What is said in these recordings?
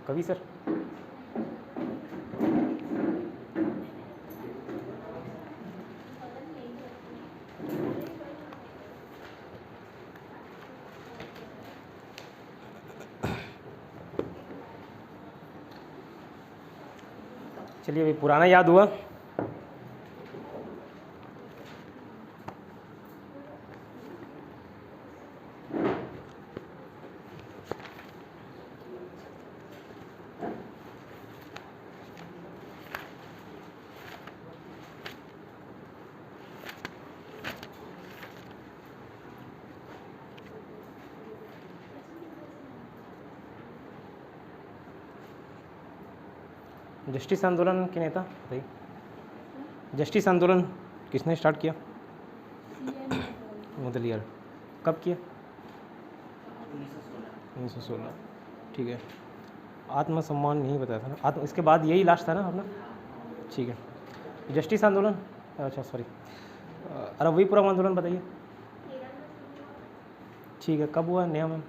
कवि सर। चलिए अभी पुराना याद हुआ। जस्टिस आंदोलन के नेता बताइए। जस्टिस आंदोलन किसने स्टार्ट किया? मुदलियार। कब किया? 1916। ठीक है। आत्मसम्मान नहीं बताया था ना, इसके बाद यही लास्ट था ना अपना। ठीक है। जस्टिस आंदोलन, अच्छा सॉरी, अरवईपुरम आंदोलन बताइए। ठीक है, कब हुआ नया मैम?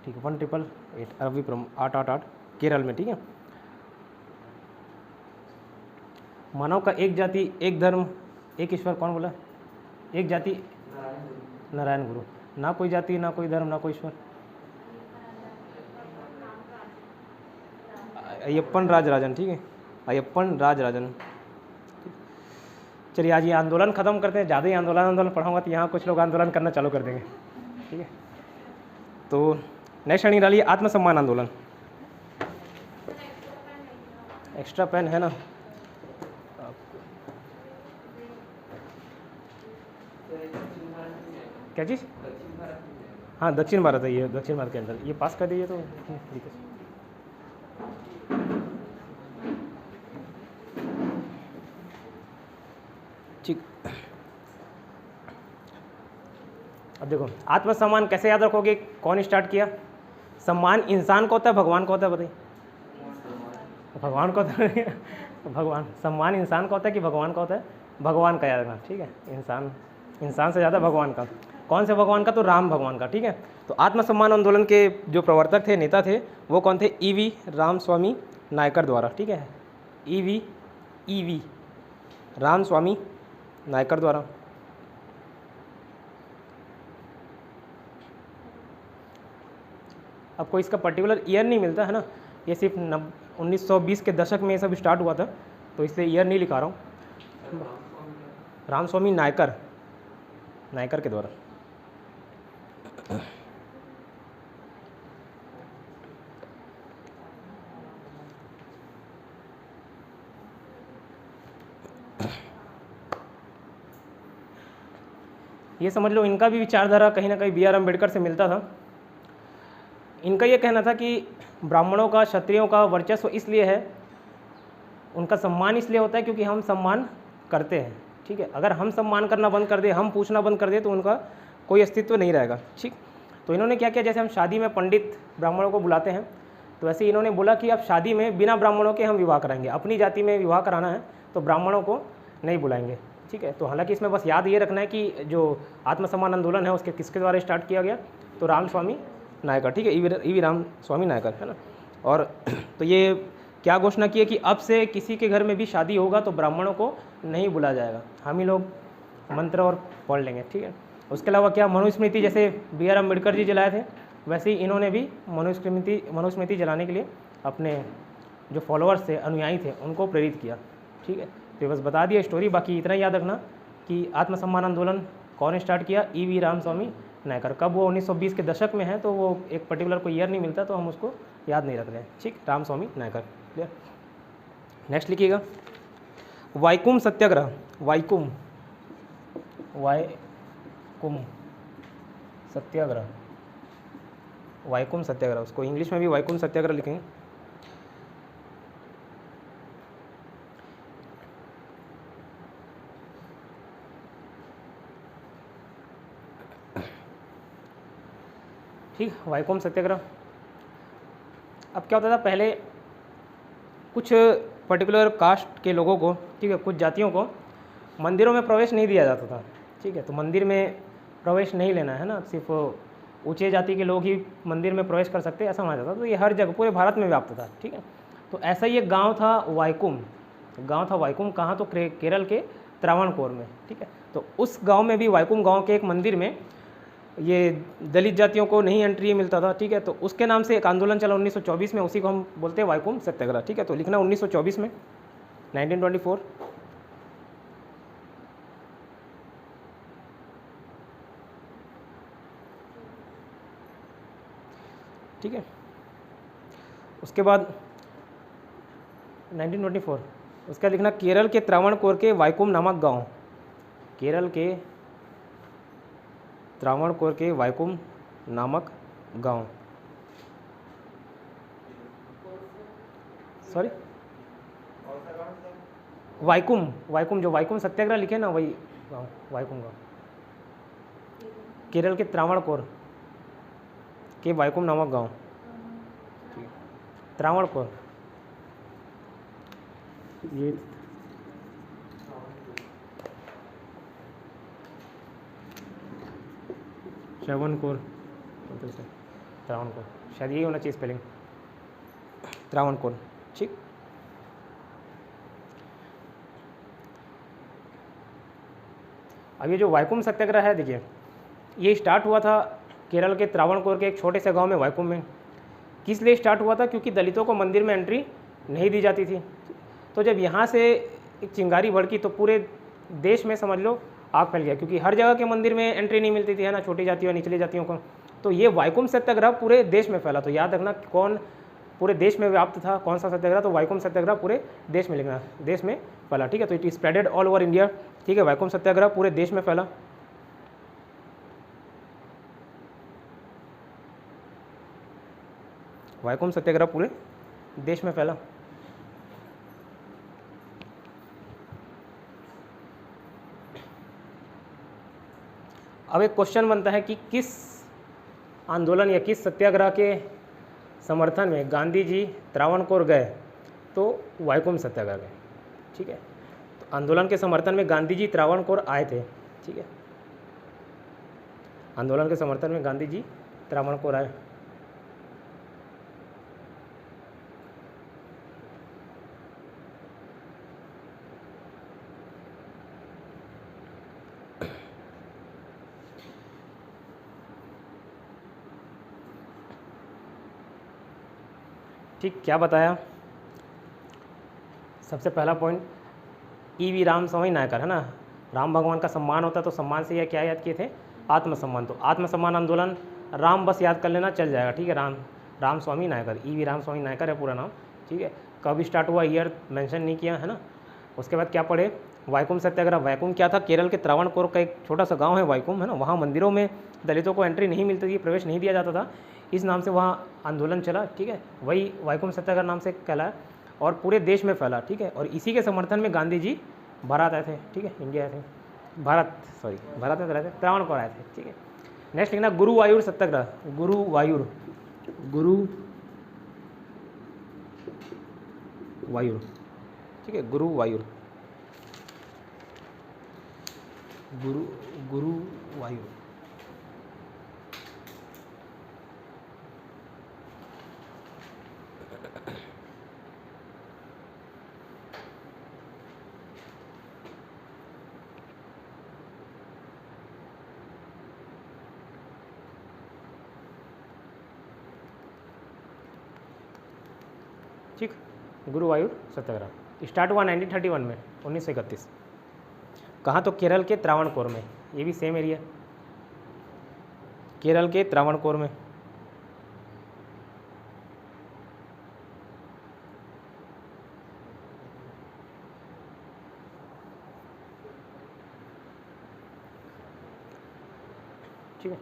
ठीक है, 1888 अरवईपुरम 888 केरल में। ठीक है। मानव का एक जाति एक धर्म एक ईश्वर कौन बोला? एक जाति नारायण गुरु। ना कोई जाति ना कोई धर्म ना कोई ईश्वर। अय्यप्पन राजराजन। ठीक है, अय्यप्पन राजराजन। चलिए आज ये आंदोलन खत्म करते हैं। ज़्यादा ही आंदोलन पढ़ाऊंगा तो यहाँ कुछ लोग आंदोलन करना चालू कर देंगे। ठीक है, तो नेक्स्ट श्रेणी डालिए आत्मसम्मान आंदोलन। एक्स्ट्रा पेन है ना? क्या चीज़? हाँ दक्षिण भारत है, ये दक्षिण भारत के अंदर। ये पास कर दीजिए तो ठीक है। ठीक, अब देखो आत्मसम्मान कैसे याद रखोगे? कौन स्टार्ट किया? सम्मान इंसान को होता है भगवान को होता है? बताइए। भगवान को होता है। भगवान। सम्मान इंसान का होता है कि भगवान का होता है? भगवान का याद रखना। ठीक है, इंसान से ज़्यादा भगवान का। कौन से भगवान का? तो राम भगवान का। ठीक है, तो आत्मसम्मान आंदोलन के जो प्रवर्तक थे, नेता थे, वो कौन थे? ईवी रामस्वामी नायकर द्वारा। ठीक है, ईवी रामस्वामी नायकर द्वारा। आपको इसका पर्टिकुलर ईयर नहीं मिलता है ना, ये सिर्फ 1920 के दशक में ये सब स्टार्ट हुआ था, तो इसलिए ईयर नहीं लिखा रहा हूँ। रामस्वामी नायकर के द्वारा। ये समझ लो इनका भी विचारधारा कहीं ना कहीं बी आर अम्बेडकर से मिलता था। इनका ये कहना था कि ब्राह्मणों का, क्षत्रियों का वर्चस्व इसलिए है, उनका सम्मान इसलिए होता है क्योंकि हम सम्मान करते हैं। ठीक है, अगर हम सम्मान करना बंद कर दें, हम पूछना बंद कर दें, तो उनका कोई अस्तित्व नहीं रहेगा। ठीक, तो इन्होंने क्या किया, जैसे हम शादी में पंडित ब्राह्मणों को बुलाते हैं, तो ऐसे इन्होंने बोला कि अब शादी में बिना ब्राह्मणों के हम विवाह कराएंगे। अपनी जाति में विवाह कराना है तो ब्राह्मणों को नहीं बुलाएंगे। ठीक है, तो हालांकि इसमें बस याद ये रखना है कि जो आत्मसम्मान आंदोलन है उसके किसके द्वारा स्टार्ट किया गया? तो रामस्वामी नायकर। ठीक है, ईवी रामस्वामी नायकर है ना। और तो ये क्या घोषणा की है कि अब से किसी के घर में भी शादी होगा तो ब्राह्मणों को नहीं बुलाया जाएगा, हम ही लोग मंत्र और पढ़ लेंगे। ठीक है, उसके अलावा क्या, मनुस्मृति जैसे बी आर अम्बेडकर जी जलाए थे, वैसे ही इन्होंने भी मनुस्मृति जलाने के लिए अपने जो फॉलोअर्स थे, अनुयायी थे, उनको प्रेरित किया। ठीक है, तो बस बता दिया स्टोरी। बाकी इतना याद रखना कि आत्मसम्मान आंदोलन कौन स्टार्ट किया? ईवी रामस्वामी नायकर। कब? वो 1920 के दशक में है, तो वो एक पर्टिकुलर कोई ईयर नहीं मिलता, तो हम उसको याद नहीं रख रहे हैं। ठीक, रामस्वामी नायकर। क्लियर? नेक्स्ट लिखिएगा वाइकुम सत्याग्रह। वाइकुम सत्याग्रह, वाइकुम सत्याग्रह, उसको इंग्लिश में भी वाइकुम सत्याग्रह लिखेंगे। ठीक, वाइकोम सत्याग्रह। अब क्या होता था, पहले कुछ पर्टिकुलर कास्ट के लोगों को, ठीक है, कुछ जातियों को मंदिरों में प्रवेश नहीं दिया जाता था। ठीक है, तो मंदिर में प्रवेश नहीं लेना है ना, सिर्फ ऊंचे जाति के लोग ही मंदिर में प्रवेश कर सकते ऐसा माना जाता था। तो ये हर जगह पूरे भारत में व्याप्त था, ठीक है। तो ऐसा ही एक गाँव था वाइकुम, कहाँ, तो केरल के त्रावणकोर में, ठीक है। तो उस गांव में भी, वाइकुम गांव के एक मंदिर में ये दलित जातियों को नहीं एंट्री मिलता था, ठीक है। तो उसके नाम से एक आंदोलन चला 1924 में, उसी को हम बोलते हैं वाइकुम सत्याग्रह, ठीक है। तो लिखना 1924 में, 1924, ठीक है। उसके बाद 1924, उसका लिखना केरल के त्रावणकोर के वाइकुम नामक गांव, केरल के त्रावणकोर के वाइकुम नामक गांव, सॉरी वाइकुम जो वाइकुम सत्याग्रह लिखे ना वही गांव, वाइकुम गांव, केरल के त्रावणकोर के वाइकुम नामक गांव, त्रावणकोर, ये त्रावणकोर, शायद यही होना चाहिए स्पेलिंग, त्रावणकोर, ठीक। अब ये जो वाइकुम सत्याग्रह है, देखिए ये स्टार्ट हुआ था केरल के त्रावणकोर के एक छोटे से गांव में, वाइकुम में। किस लिए स्टार्ट हुआ था? क्योंकि दलितों को मंदिर में एंट्री नहीं दी जाती थी। तो जब यहाँ से एक चिंगारी भड़की तो पूरे देश में समझ लो आग फैल गया, क्योंकि हर जगह के मंदिर में एंट्री नहीं मिलती थी, है ना, छोटी जातियों निचली जातियों को। तो ये वाइकुम सत्याग्रह पूरे देश में फैला। तो याद रखना कौन पूरे देश में व्याप्त था, कौन सा सत्याग्रह? तो वाइकुम सत्याग्रह पूरे देश में, लिखना देश में फैला, ठीक है। तो it spreaded all over India, ठीक है। वाइकुम सत्याग्रह पूरे देश में फैला। वाइकुम सत्याग्रह पूरे देश में फैला। अब एक क्वेश्चन बनता है कि किस आंदोलन या किस सत्याग्रह के समर्थन में गांधी जी त्रावणकोर गए? तो वाइकुम सत्याग्रह गए, ठीक है। तो आंदोलन के समर्थन में गांधी जी त्रावणकोर आए थे, ठीक है। आंदोलन के समर्थन में गांधी जी त्रावणकोर आए। ठीक, क्या बताया? सबसे पहला पॉइंट ईवी राम स्वामी नायकर, है ना, राम भगवान का सम्मान होता तो सम्मान से यह क्या याद किए थे? आत्मसम्मान। तो आत्मसम्मान आंदोलन, राम बस याद कर लेना चल जाएगा, ठीक है। राम स्वामी नायकर, ईवी राम स्वामी नायकर है पूरा नाम, ठीक है। कब स्टार्ट हुआ ईयर मेंशन नहीं किया, है ना। उसके बाद क्या पढ़े? वाइकुम सत्याग्रह। वाइकुम क्या था? केरल के त्रावणकोर का एक छोटा सा गाँव है वाइकुम, है ना। वहाँ मंदिरों में दलितों को एंट्री नहीं मिलती थी, प्रवेश नहीं दिया जाता था, इस नाम से वहाँ आंदोलन चला, ठीक है। वही वाइकुम सत्याग्रह नाम से कहलाया और पूरे देश में फैला, ठीक है। और इसी के समर्थन में गांधी जी भारत आए थे, ठीक है, इंडिया आए थे, भारत में रहे थे, त्रावणकोर आए थे, ठीक है। नेक्स्ट लिखना गुरुवायूर सत्याग्रह, गुरुवायूर, ठीक है, गुरुवायूर, गुरुवायूर। ठीक, गुरुवायूर सत्याग्रह स्टार्ट हुआ 1931 में, 1931। कहाँ? तो केरल के त्रावणकोर में, ये भी सेम एरिया, केरल के त्रावणकोर में। ठीक है।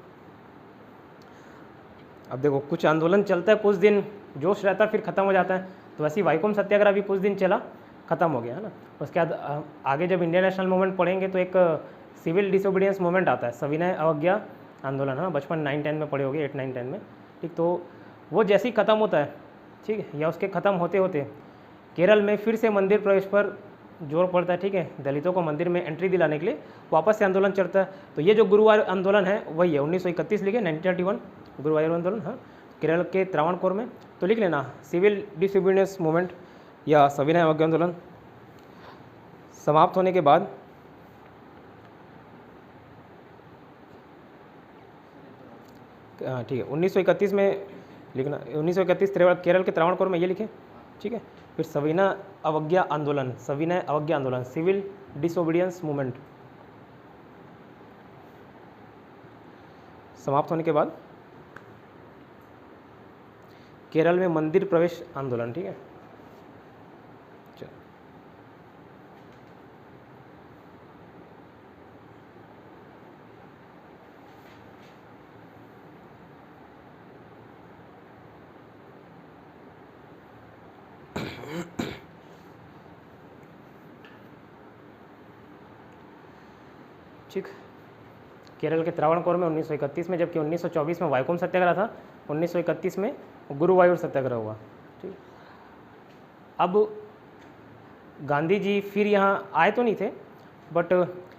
अब देखो कुछ आंदोलन चलता है, कुछ दिन जोश रहता है, फिर ख़त्म हो जाता है। तो वैसे वाइकुम सत्याग्रह भी कुछ दिन चला, ख़त्म हो गया, है ना। उसके बाद आगे जब इंडियन नेशनल मूवमेंट पढ़ेंगे तो एक सिविल डिसोबीडियंस मूवमेंट आता है, सविनय अवज्ञा आंदोलन, है, बचपन 9-10 में पढ़े होगे, 8-9-10 में, ठीक। तो वो जैसे ही ख़त्म होता है, ठीक है, या उसके ख़त्म होते होते केरल में फिर से मंदिर प्रवेश पर जोर पड़ता है, ठीक है, दलितों को मंदिर में एंट्री दिलाने के लिए वापस से आंदोलन चलता है। तो ये जो गुरुवार आंदोलन है वही है, 1931 लिखे, 1931 गुरुवायूर आंदोलन, हाँ, केरल के त्रावणकोर में। तो लिख लेना सिविल डिसोबीडियंस मूवमेंट या सविनय अवज्ञा आंदोलन समाप्त होने के बाद ठीक है 1931 में लिखना, 1931 केरल के त्रावणकोर में ये लिखे, ठीक है। फिर सविनय अवज्ञा आंदोलन, सविनय अवज्ञा आंदोलन सिविल डिसोबीडियंस मूवमेंट समाप्त होने के बाद केरल में मंदिर प्रवेश आंदोलन, ठीक है। चलो ठीक, केरल के त्रावणकोर में 1931 में, जबकि 1924 में वाइकोम सत्याग्रह था, 1931 में गुरुवायूर सत्याग्रह हुआ, ठीक। अब गांधी जी फिर यहाँ आए तो नहीं थे, बट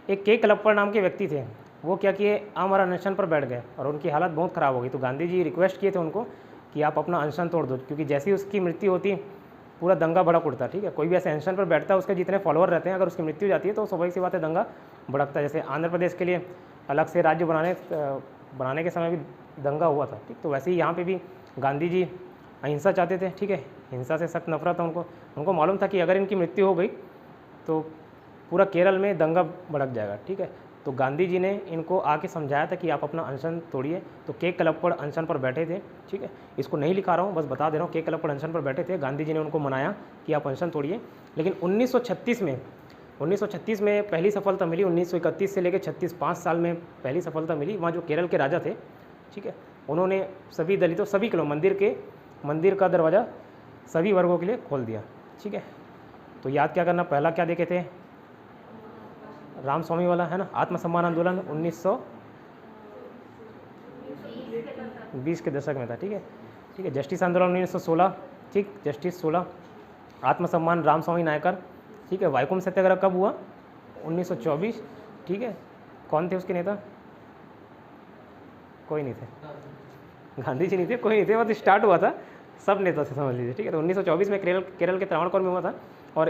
एक के कलप्पर नाम के व्यक्ति थे, वो क्या किए, आमरण अनशन पर बैठ गए और उनकी हालत बहुत ख़राब हो गई। तो गांधी जी रिक्वेस्ट किए थे उनको कि आप अपना अनशन तोड़ दो, क्योंकि जैसे ही उसकी मृत्यु होती पूरा दंगा भड़क उठता, ठीक है। कोई भी ऐसे अनशन पर बैठता है, उसके जितने फॉलोअर रहते हैं, अगर उसकी मृत्यु हो जाती है तो स्वाभाविक सी बात है दंगा भड़कता है। जैसे आंध्र प्रदेश के लिए अलग से राज्य बनाने के समय भी दंगा हुआ था, ठीक। तो वैसे ही यहाँ पे भी गांधी जी अहिंसा चाहते थे, ठीक है। हिंसा से सख्त नफरत है उनको मालूम था कि अगर इनकी मृत्यु हो गई तो पूरा केरल में दंगा भड़क जाएगा, ठीक है। तो गांधी जी ने इनको आके समझाया था कि आप अपना अनशन तोड़िए। तो के कलप्पड़ अनशन पर बैठे थे, ठीक है। इसको नहीं लिखा रहा हूँ, बस बता दे रहा हूँ, के कलप्पड़ अनशन पर बैठे थे। गांधी जी ने उनको मनाया कि आप अनशन तोड़िए। लेकिन 1936 में पहली सफलता मिली। 1931 से लेकर 36 5 साल में पहली सफलता मिली। वहाँ जो केरल के राजा थे, ठीक है, उन्होंने सभी दलितों, सभी के लोग, मंदिर का दरवाज़ा सभी वर्गों के लिए खोल दिया, ठीक है। तो याद क्या करना, पहला क्या देखे थे, रामस्वामी वाला है ना, आत्मसम्मान आंदोलन 1920 के दशक में था, ठीक है। जस्टिस आंदोलन 1916, ठीक, जस्टिस 16, आत्मसम्मान रामस्वामी नायकर, ठीक है। वाइकोम सत्याग्रह कब हुआ, 1924, ठीक है। कौन थे उसके नेता, कोई नहीं थे, गांधी जी नहीं थे, कोई नहीं थे, मतलब स्टार्ट हुआ था, सब नेता से समझ लीजिए, ठीक है। तो 1924 में केरल के त्रावणकोर में हुआ था और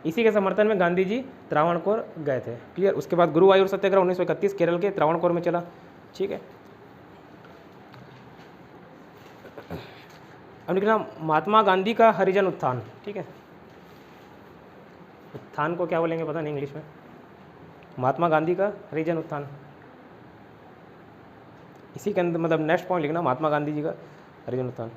इसी के समर्थन में गांधी जी त्रावणकोर गए थे, क्लियर। उसके बाद गुरुवायूर सत्याग्रह 1931 केरल के त्रावणकोर में चला, ठीक है। अब लिखना महात्मा गांधी का हरिजन उत्थान, ठीक है। उत्थान को क्या बोलेंगे पता नहीं इंग्लिश में, महात्मा गांधी का हरिजन उत्थान। इसी के अंदर मतलब नेक्स्ट पॉइंट लिखना महात्मा गांधी जी का हरिजन उत्थान।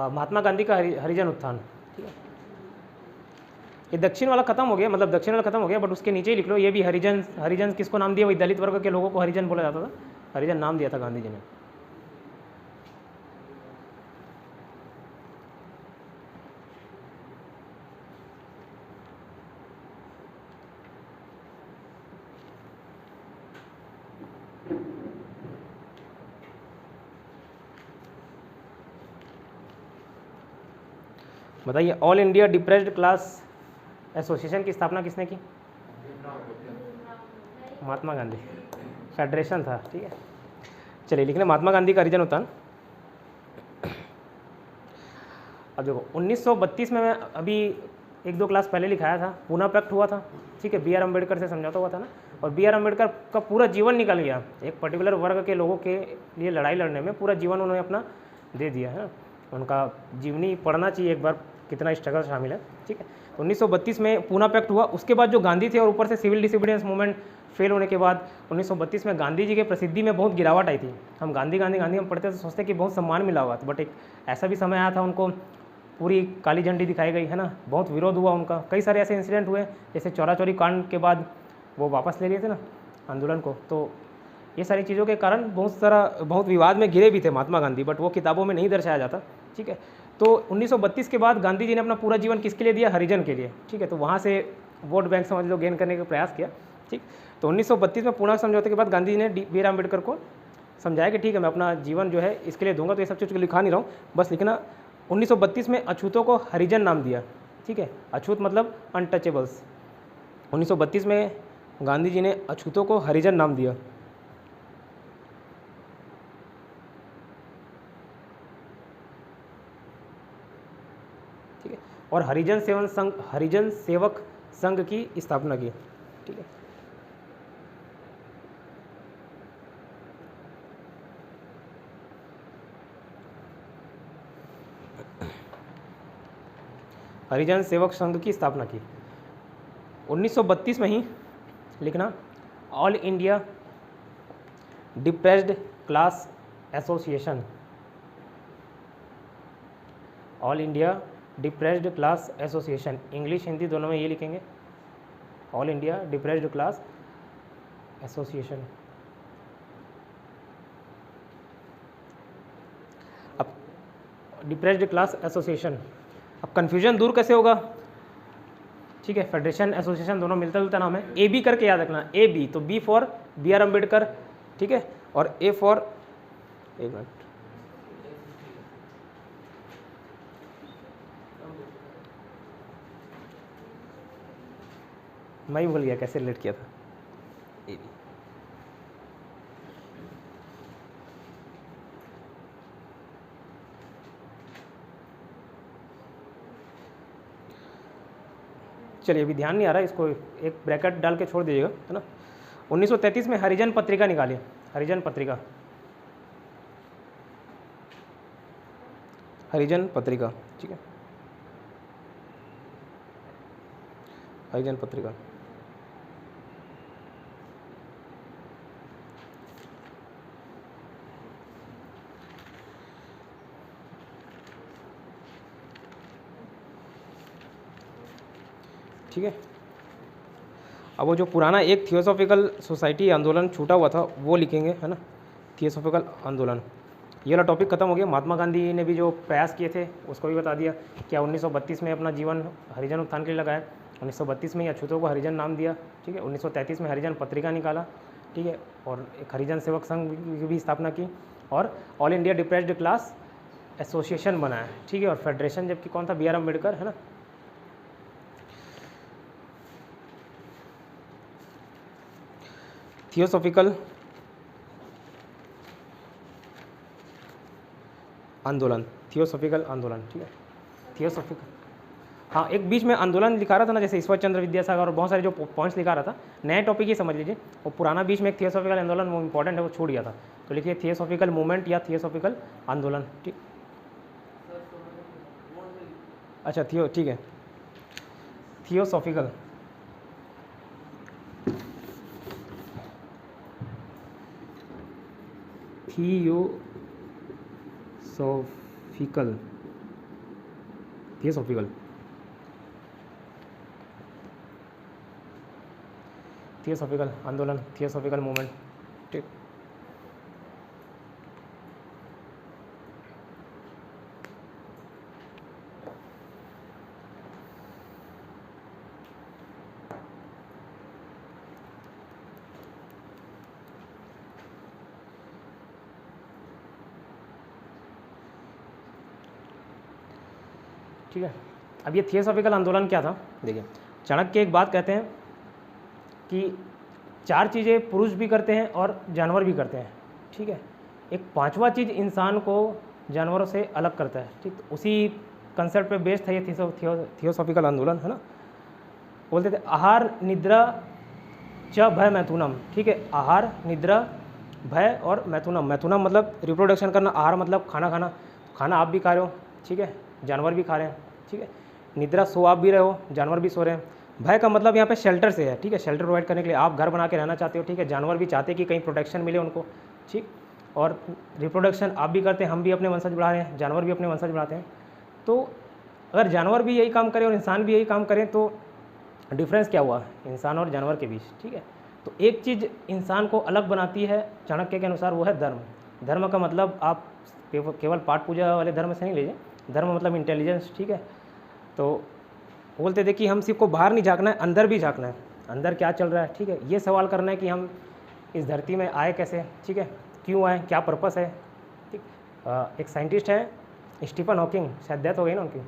महात्मा गांधी का हरिजन उत्थान, ठीक है। ये दक्षिण वाला खत्म हो गया, मतलब दक्षिण वाला खत्म हो गया, बट उसके नीचे ही लिख लो, ये भी हरिजन किसको नाम दिया, वही दलित वर्ग के लोगों को हरिजन बोला जाता था, हरिजन नाम दिया था गांधी जी ने। बताइए, all India depressed class association की स्थापना किसने की, महात्मा गांधी, फेडरेशन था, ठीक है। चलिए लिखने महात्मा गांधी का हरिजन उत्थान। अब देखो 1932 में मैं अभी 1-2 क्लास पहले लिखाया था, पूना पैक्ट हुआ था, ठीक है। B.R. अम्बेडकर से समझौता हुआ था ना, और B.R. अम्बेडकर का पूरा जीवन निकल गया, एक पर्टिकुलर वर्ग के लोगों के लिए लड़ाई लड़ने में पूरा जीवन उन्होंने अपना दे दिया है। उनका जीवनी पढ़ना चाहिए एक बार, कितना स्ट्रगल शामिल है, ठीक है। 1932 में पूना पैक्ट हुआ। उसके बाद जो गांधी थे और ऊपर से सिविल डिसोबीडियंस मूवमेंट फेल होने के बाद 1932 में गांधी जी के प्रसिद्धि में बहुत गिरावट आई थी। हम गांधी हम पढ़ते तो सोचते कि बहुत सम्मान मिला हुआ था, बट एक ऐसा भी समय आया था उनको पूरी काली झंडी दिखाई गई है ना, बहुत विरोध हुआ उनका। कई सारे ऐसे इंसिडेंट हुए, जैसे चौरा चौरी कांड के बाद वो वापस ले लिए थे ना आंदोलन को, तो ये सारी चीज़ों के कारण बहुत विवाद में घिरे भी थे महात्मा गांधी, बट वो किताबों में नहीं दर्शाया जाता, ठीक है। तो 1932 के बाद गांधी जी ने अपना पूरा जीवन किसके लिए दिया, हरिजन के लिए, ठीक है। तो वहाँ से वोट बैंक समझ लो गेन करने का प्रयास किया, ठीक। तो 1932 में पूना समझौते के बाद गांधी जी ने B.R. अम्बेडकर को समझाया कि ठीक है मैं अपना जीवन जो है इसके लिए दूंगा। तो ये सब चीज़ लिखा नहीं रहा हूँ, बस लिखना 1932 में अछूतों को हरिजन नाम दिया, ठीक है। अछूत मतलब अनटचेबल्स। 1932 में गांधी जी ने अछूतों को हरिजन नाम दिया। ठीक है, और हरिजन सेवक संघ की स्थापना की। ठीक है, हरिजन सेवक संघ की स्थापना की। 1932 में ही लिखना, all India depressed class association. All India depressed class association, English Hindi दोनों में ये लिखेंगे, all India depressed class association. अब डिप्रेस्ड क्लास एसोसिएशन, अब कन्फ्यूजन दूर कैसे होगा? ठीक है, फेडरेशन एसोसिएशन दोनों मिलता जुलता नाम है। ए बी करके याद रखना, ए बी तो B for B R Ambedkar, ठीक है, और ए फॉर, एक मिनट, मैं ही भूल गया कैसे रिलेट किया था। ए बी, चलिए अभी ध्यान नहीं आ रहा, इसको एक ब्रैकेट डाल के छोड़ दीजिएगा, है ना। 1933 में हरिजन पत्रिका निकाली, हरिजन पत्रिका, हरिजन पत्रिका, ठीक है, हरिजन पत्रिका। ठीक है, अब वो जो पुराना एक थियोसॉफिकल सोसाइटी आंदोलन छूटा हुआ था वो लिखेंगे, है ना, थियोसॉफिकल आंदोलन। ये वाला टॉपिक खत्म हो गया। महात्मा गांधी ने भी जो प्रयास किए थे उसको भी बता दिया। क्या 1932 में अपना जीवन हरिजन उत्थान के लिए लगाया, 1932 में ही अछूतों को हरिजन नाम दिया। ठीक है, 1933 में हरिजन पत्रिका निकाला, ठीक है, और एक हरिजन सेवक संघ की भी स्थापना की, और all India depressed class association बनाया। ठीक है, और फेडरेशन जबकि कौन था, बी आर अम्बेडकर, है ना। थियोसॉफिकल आंदोलन, थियोसॉफिकल आंदोलन, ठीक है, थियोसॉफिकल। हाँ, एक बीच में आंदोलन लिखा रहा था ना, जैसे ईश्वर चंद्र विद्यासागर और बहुत सारे जो पॉइंट्स लिखा रहा था, नए टॉपिक ही समझ लीजिए। और पुराना बीच में एक थियोसॉफिकल आंदोलन वो इंपॉर्टेंट है, वो छूट गया था, तो लिखिए थियोसॉफिकल मूवमेंट या थियोसॉफिकल आंदोलन। ठीक, अच्छा ठीक है, थियोसॉफिकल, थियोसॉफिकल, थियोसॉफिकल, थियोसॉफिकल आंदोलन, थियोसॉफिकल मूवमेंट। ठीक, ठीक है। अब ये थियोसॉफिकल आंदोलन क्या था, देखिए, चाणक्य एक बात कहते हैं कि 4 चीज़ें पुरुष भी करते हैं और जानवर भी करते हैं। ठीक है, एक 5वां चीज़ इंसान को जानवरों से अलग करता है। ठीक, तो उसी कंसेप्ट पे बेस्ड है ये थियोसॉफिकल आंदोलन, है ना। बोलते थे आहार निद्रा च भय मैथुनम। ठीक है, आहार निद्रा भय और मैथुनम। मैथुनम मतलब रिप्रोडक्शन करना, आहार मतलब खाना खाना, खाना आप भी खा रहे हो, ठीक है, जानवर भी खा रहे हैं। ठीक है, निद्रा सो आप भी रहे हो, जानवर भी सो रहे हैं। भय का मतलब यहाँ पे शेल्टर से है। ठीक है, शेल्टर प्रोवाइड करने के लिए आप घर बना के रहना चाहते हो। ठीक है, जानवर भी चाहते हैं कि कहीं प्रोटेक्शन मिले उनको। ठीक, और रिप्रोडक्शन आप भी करते हैं, हम भी अपने वंशज बढ़ा रहे हैं, जानवर भी अपने वंशज बढ़ाते हैं। तो अगर जानवर भी यही काम करें और इंसान भी यही काम करें तो डिफरेंस क्या हुआ इंसान और जानवर के बीच। ठीक है, तो एक चीज़ इंसान को अलग बनाती है चाणक्य के अनुसार, वो है धर्म। धर्म का मतलब आप केवल पाठ पूजा वाले धर्म से नहीं लीजिए, धर्म मतलब इंटेलिजेंस। ठीक है, तो बोलते थे कि हम सिर्फ को बाहर नहीं झांकना है, अंदर भी झांकना है, अंदर क्या चल रहा है। ठीक है, ये सवाल करना है कि हम इस धरती में आए कैसे, ठीक है, क्यों आए, क्या पर्पस है। ठीक, एक साइंटिस्ट है स्टीफन हॉकिंग, शायद डेथ हो गई ना उनकी,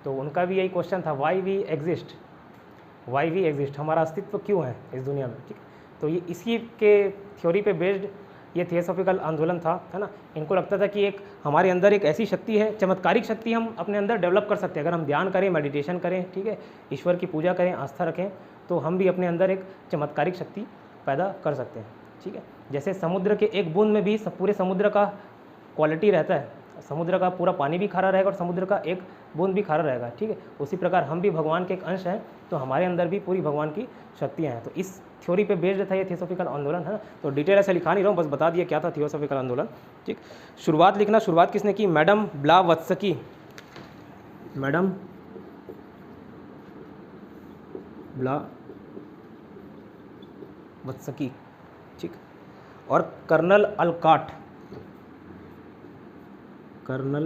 तो उनका भी यही क्वेश्चन था, वाई वी एग्जिस्ट, हमारा अस्तित्व क्यों है इस दुनिया में, ठीक है। तो ये इसी के थ्योरी पे बेस्ड ये थियोसॉफिकल आंदोलन था, है ना। इनको लगता था कि एक हमारे अंदर एक ऐसी शक्ति है, चमत्कारिक शक्ति हम अपने अंदर डेवलप कर सकते हैं। अगर हम ध्यान करें, मेडिटेशन करें, ठीक है, ईश्वर की पूजा करें, आस्था रखें, तो हम भी अपने अंदर एक चमत्कारिक शक्ति पैदा कर सकते हैं, ठीक है। जैसे समुद्र के एक बूंद में भी पूरे समुद्र का क्वालिटी रहता है, समुद्र का पूरा पानी भी खारा रहेगा और समुद्र का एक बूंद भी खारा रहेगा, ठीक है। उसी प्रकार हम भी भगवान के एक अंश हैं, तो हमारे अंदर भी पूरी भगवान की शक्तियाँ हैं। तो इस थ्योरी पे बेस्ड था ये थियोसॉफिकल आंदोलन, है ना। तो डिटेल ऐसे लिखा नहीं रहा हूँ, बस बता दिया क्या था थियोसॉफिकल आंदोलन, ठीक। शुरुआत लिखना, शुरुआत किसने की, मैडम ब्लावत्स्की, मैडम ब्लावत्स्की, ठीक। और colonel Olcott, colonel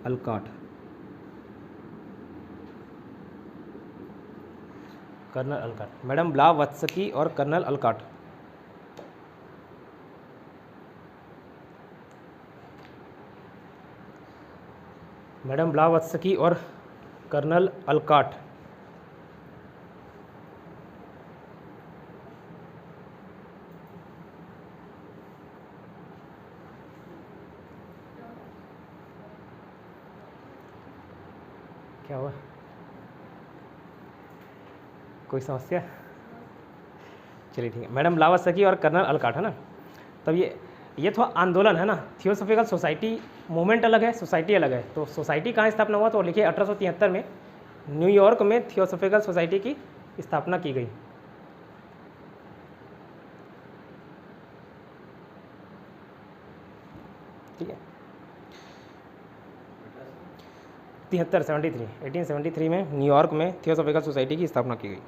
Olcott, colonel Olcott, madam Blavatsky और कर्नल अलकाट। मैडम ब्लावत्स्की और कर्नल अलकाट, क्या हुआ, कोई समस्या? चलिए ठीक है, मैडम ब्लावत्स्की और कर्नल अलकाट, है ना। तब ये तो आंदोलन है ना। थियोसॉफिकल सोसाइटी मूवमेंट अलग है, सोसाइटी अलग है। तो सोसाइटी कहाँ स्थापना हुआ, तो लिखिए 1873 में न्यूयॉर्क में थियोसॉफिकल सोसाइटी की स्थापना की गई। ठीक है, 1873 में न्यूयॉर्क में थियोसॉफिकल सोसाइटी की स्थापना की गई।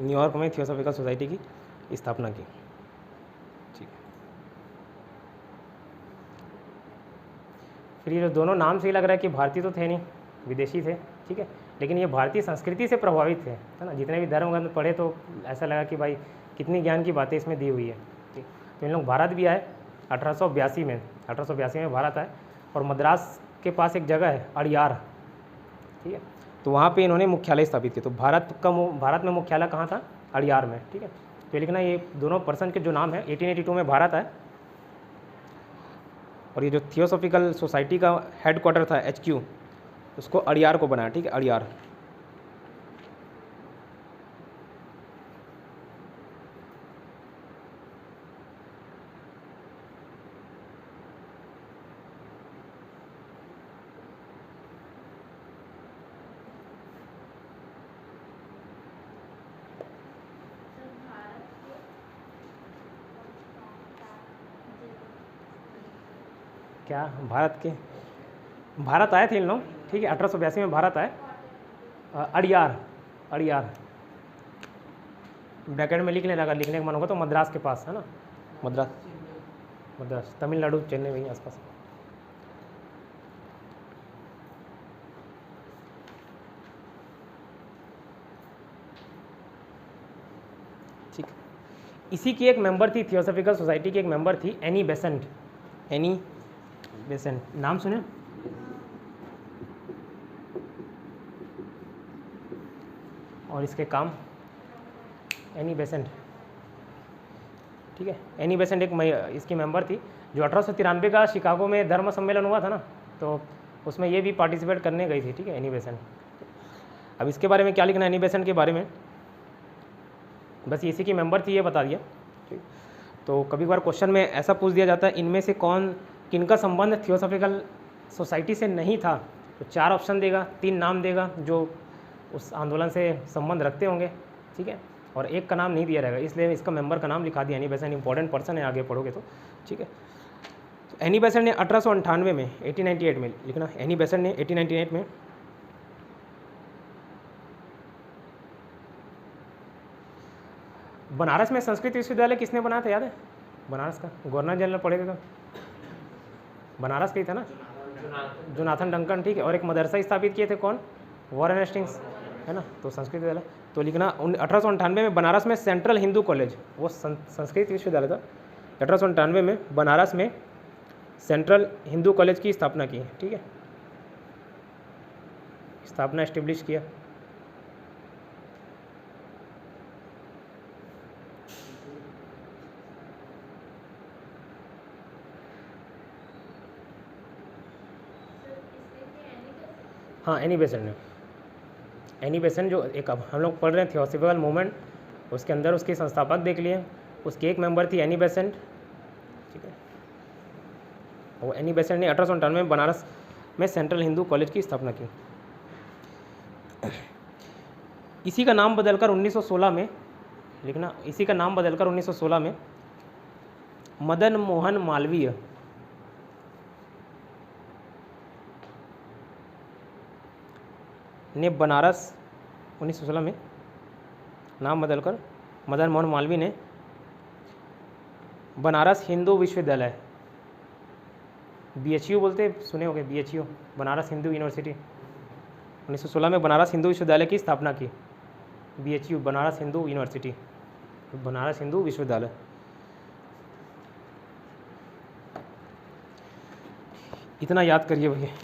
न्यूयॉर्क में थियोसॉफिकल सोसाइटी की स्थापना की, ठीक। फिर ये जो दोनों नाम से ही लग रहा है कि भारतीय तो थे नहीं, विदेशी थे, ठीक है, लेकिन ये भारतीय संस्कृति से प्रभावित थे, है ना। जितने भी धर्म ग्रंथ पढ़े तो ऐसा लगा कि भाई कितनी ज्ञान की बातें इसमें दी हुई है, ठीक। तो इन लोग भारत भी आए 1882 में भारत आए, और मद्रास के पास एक जगह है अड़ियार, ठीक है, तो वहाँ पे इन्होंने मुख्यालय स्थापित किया। तो भारत में मुख्यालय कहाँ था, अड़ियार में, ठीक है। तो लिखना, ये दोनों पर्सन के जो नाम है, 1882 में भारत आए, और ये जो थियोसॉफिकल सोसाइटी का हेडक्वार्टर था HQ, उसको अड़ियार को बनाया, ठीक है, अड़ियार। क्या भारत आए थे इन लोग, ठीक है, 1882 में भारत आए। अड़ियार ब्रैकेट में लिख लेना, अगर लिखने का मन होगा तो मद्रास के पास, है ना, मद्रास तमिलनाडु, चेन्नई, वहीं आसपास। ठीक, इसी की एक मेंबर थी, थियोसॉफिकल सोसाइटी की एक मेंबर थी एनी बेसेंट, नाम सुने? और इसके काम, एनी बेसेंट, ठीक है। एनी बेसेंट एक इसकी मेंबर थी, जो 1893 का शिकागो में धर्म सम्मेलन हुआ था ना, तो उसमें ये भी पार्टिसिपेट करने गई थी, ठीक है, एनी बेसेंट। अब इसके बारे में क्या लिखना है, एनी बेसेंट के बारे में, बस इसी की मेंबर थी, ये बता दिया, ठीक। तो कभी बार क्वेश्चन में ऐसा पूछ दिया जाता है, इनमें से किनका संबंध थियोसॉफिकल सोसाइटी से नहीं था, तो 4 ऑप्शन देगा, 3 नाम देगा जो उस आंदोलन से संबंध रखते होंगे, ठीक है, और एक का नाम नहीं दिया रहेगा, इसलिए इसका मेंबर का नाम लिखा दिया। एनी बेसेंट इंपॉर्टेंट पर्सन है, आगे पढ़ोगे तो, ठीक है। तो एनी बेसेंट ने 1898 में 1898 में लिखना, एनी बेसेंट ने 1898 में बनारस में संस्कृत विश्वविद्यालय किसने बनाया था, याद है? बनारस का गवर्नर जनरल पढ़े थे तो बनारस का ही था ना, जोनाथन डंकन, ठीक है। और एक मदरसा स्थापित किए थे कौन, वॉरेन हेस्टिंग्स, है ना, तो संस्कृत विद्यालय तो लिखना 1898 में बनारस में सेंट्रल हिंदू कॉलेज, वो संस्कृत विश्वविद्यालय था। 1898 में बनारस में सेंट्रल हिंदू कॉलेज की स्थापना की, ठीक है, स्थापना एस्टेब्लिश किया। हाँ, एनी बेसेंट ने, एनी बेसेंट जो एक अब हम लोग पढ़ रहे हैं थियोसॉफिकल मूवमेंट, उसके अंदर उसके संस्थापक देख लिए, उसकी एक मेंबर थी एनी बेसेंट, ठीक है। वो एनी बेसेंट ने 1898 में बनारस में सेंट्रल हिंदू कॉलेज की स्थापना की। इसी का नाम बदलकर 1916 में लिखना, इसी का नाम बदलकर 1916 में मदन मोहन मालवीय ने बनारस 1916 में नाम बदलकर मदन मोहन मालवीय ने बनारस हिंदू विश्वविद्यालय, BHU बोलते सुने होंगे, BHU बनारस हिंदू यूनिवर्सिटी, 1916 में बनारस हिंदू विश्वविद्यालय की स्थापना की। BHU बनारस हिंदू यूनिवर्सिटी, बनारस हिंदू विश्वविद्यालय। इतना याद करिए भैया।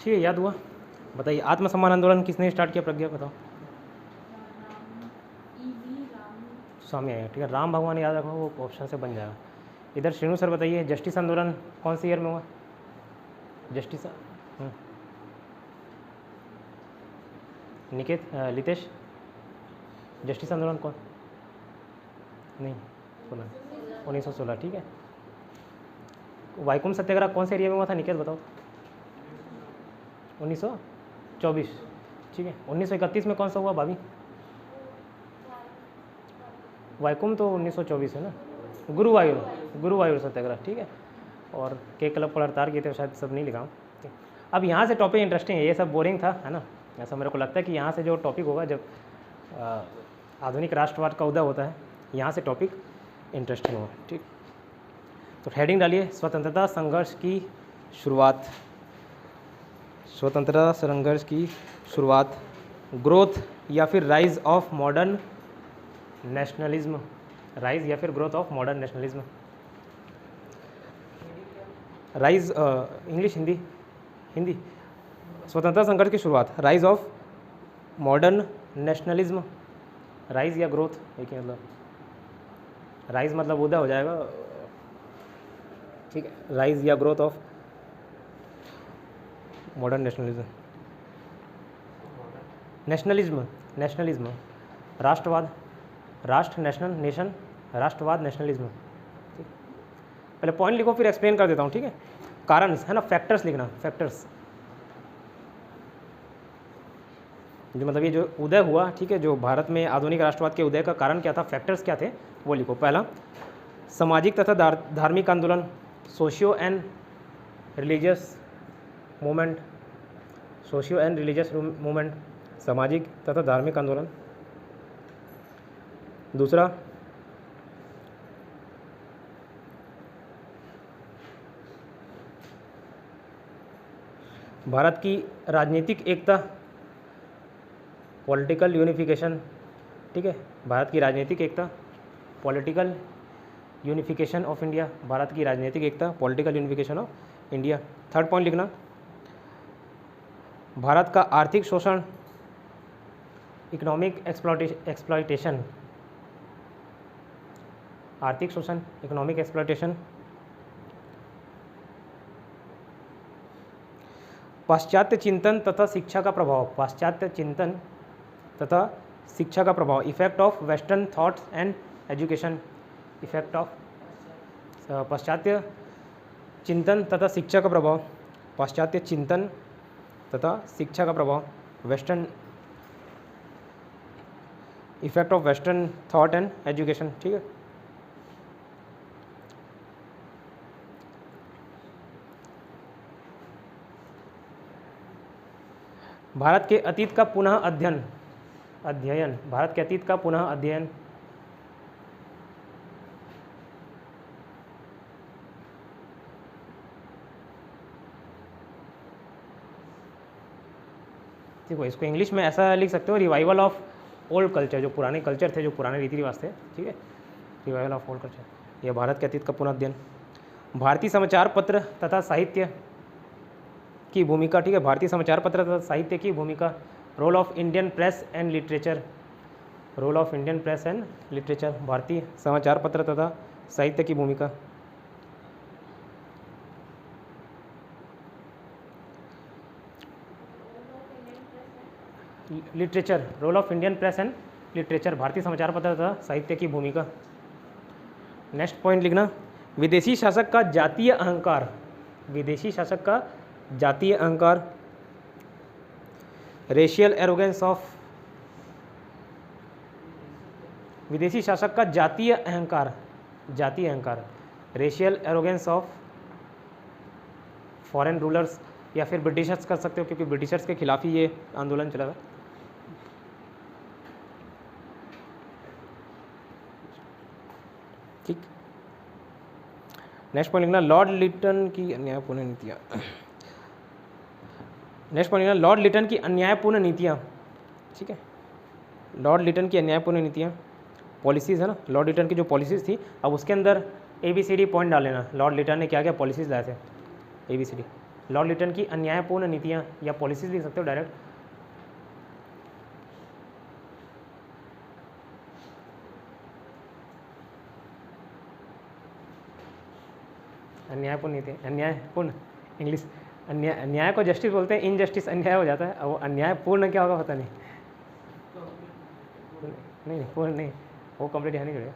ठीक है, याद हुआ। बताइए, आत्मसम्मान आंदोलन किसने स्टार्ट किया? प्रज्ञा बताओ। स्वामी आया, ठीक है। राम भगवान याद रखो, वो ऑप्शन से बन जाएगा। इधर श्रीनु सर बताइए, जस्टिस आंदोलन कौन से ईयर में हुआ? जस्टिस निकेत लितेश, जस्टिस आंदोलन कौन? नहीं सुना, 1916, ठीक है। वाइकुम सत्याग्रह कौन से एरिया में हुआ था? निकेत बताओ। 1924, ठीक है। 1931 में कौन सा हुआ भाभी? वाइकुम तो 1924 है ना। गुरुवायूर सत्याग्रह, ठीक है। और के क्लब पर हड़ताल किए थे, शायद सब नहीं लिखा हूँ। अब यहाँ से टॉपिक इंटरेस्टिंग है, ये सब बोरिंग था, है ना। ऐसा मेरे को लगता है कि यहाँ से जो टॉपिक होगा, जब आधुनिक राष्ट्रवाद का उदय होता है, यहाँ से टॉपिक इंटरेस्टिंग होगा, ठीक। तो हेडिंग डालिए, स्वतंत्रता संघर्ष की शुरुआत। स्वतंत्रता संघर्ष की शुरुआत, ग्रोथ या फिर rise of modern nationalism. Rise या फिर growth of modern nationalism. Rise English, Hindi, Hindi. स्वतंत्रता संघर्ष की शुरुआत, rise of modern nationalism. Rise या ग्रोथ एक ही मतलब। राइज मतलब उदय हो जाएगा, ठीक है। राइज या growth of modern nationalism. Nationalism राष्ट्रवाद, राष्ट्र, नेशनल, नेशन, राष्ट्रवाद, नेशनलिज्म। पहले पॉइंट लिखो, फिर एक्सप्लेन कर देता हूँ, ठीक है। कारण है ना, फैक्टर्स लिखना, फैक्टर्स जो मतलब ये जो उदय हुआ, ठीक है, जो भारत में आधुनिक राष्ट्रवाद के उदय का कारण क्या था, फैक्टर्स क्या थे, वो लिखो। पहला, सामाजिक तथा धार्मिक आंदोलन, socio and religious movement. Socio and religious movement, सामाजिक तथा धार्मिक आंदोलन। दूसरा, भारत की राजनीतिक एकता, पॉलिटिकल यूनिफिकेशन, ठीक है। भारत की राजनीतिक एकता, political unification of India. Bharat की राजनीतिक एकता, political unification of India. Third point लिखना, भारत का आर्थिक शोषण, इकोनॉमिक एक्सप्लॉयटेशन। आर्थिक शोषण, इकोनॉमिक एक्सप्लॉयटेशन। पाश्चात्य चिंतन तथा शिक्षा का प्रभाव, पाश्चात्य चिंतन तथा शिक्षा का प्रभाव। Effect of western thoughts and education. Effect of पाश्चात्य चिंतन तथा शिक्षा का प्रभाव। पाश्चात्य चिंतन तथा शिक्षा का प्रभाव, western, effect of western thought and education, ठीक है। भारत के अतीत का पुनः अध्ययन, भारत के अतीत का पुनः अध्ययन। देखो, इसको इंग्लिश में ऐसा लिख सकते हो, रिवाइवल ऑफ ओल्ड कल्चर, जो पुराने कल्चर थे, जो पुराने रीति रिवाज थे, ठीक है। रिवाइवल ऑफ ओल्ड कल्चर, यह भारत के अतीत का पुनः अध्ययन। भारतीय समाचार पत्र तथा साहित्य की भूमिका, ठीक है। भारतीय समाचार पत्र तथा साहित्य की भूमिका। Role of Indian press and literature. Role of Indian press and literature, भारतीय समाचार पत्र तथा साहित्य की भूमिका। Literature, role of Indian press and literature, भारतीय समाचार पत्र तथा साहित्य की भूमिका। नेक्स्ट पॉइंट लिखना, विदेशी शासक का जातीय अहंकार। विदेशी शासक का जातीय अहंकार, रेशियल एरोगेंस ऑफ। विदेशी शासक का जातीय अहंकार, जातीय अहंकार, racial arrogance of foreign rulers, या फिर ब्रिटिशर्स कर सकते हो, क्योंकि ब्रिटिशर्स के खिलाफ ही ये आंदोलन चला था। ठीक। नेक्स्ट पॉइंट लिखना, लॉर्ड लिटन की अन्यायपूर्ण नीतियाँ। नेक्स्ट पॉइंट लिखना, लॉर्ड लिटन की अन्यायपूर्ण नीतियाँ, ठीक है। लॉर्ड लिटन की अन्यायपूर्ण नीतियाँ, पॉलिसीज़ है ना, लॉर्ड लिटन की जो पॉलिसीज़ थी, अब उसके अंदर ABCD पॉइंट डाल लेना, लॉर्ड लिटन ने क्या क्या पॉलिसीज़ लाए थे, ABCD। लॉर्ड लिटन की अन्यायपूर्ण नीतियाँ या पॉलिसीज लिख सकते हो डायरेक्ट। अन्यायपूर्ण नीति, अन्यायपूर्ण इंग्लिश, अन्याय को जस्टिस बोलते हैं, इनजस्टिस अन्याय हो जाता है। अब वो अन्यायपूर्ण क्या होगा पता नहीं, नहीं पूर्ण नहीं, वो कंप्लीट यहाँ नहीं जुड़ेगा।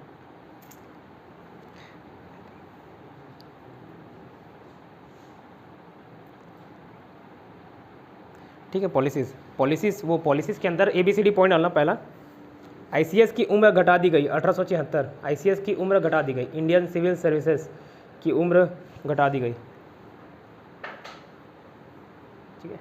ठीक है, पॉलिसीज वो पॉलिसीज़ के अंदर ABCD पॉइंट डालना। पहला, ICS की उम्र घटा दी गई 1876, ICS की उम्र घटा दी गई, इंडियन सिविल सर्विसेज की उम्र घटा दी गई। ठीक है,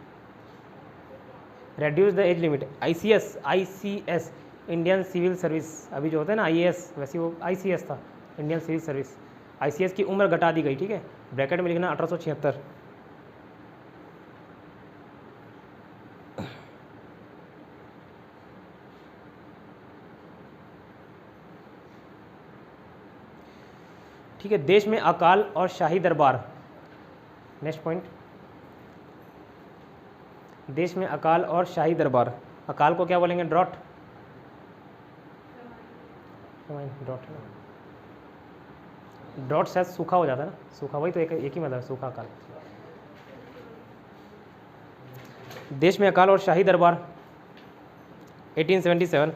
reduce the age limit, ICS Indian civil service, अभी जो होता है ना IAS, वैसे वो ICS था, इंडियन सिविल सर्विस। ICS की उम्र घटा दी गई। ठीक है, ब्रैकेट में लिखना 1876। ठीक है, देश में अकाल और शाही दरबार, नेक्स्ट पॉइंट, देश में अकाल और शाही दरबार। अकाल को क्या बोलेंगे? ड्रॉट, ड्रॉट शायद सूखा हो जाता है ना, सूखा, वही तो एक ही मतलब है, सूखा अकाल। देश में अकाल और शाही दरबार 1877।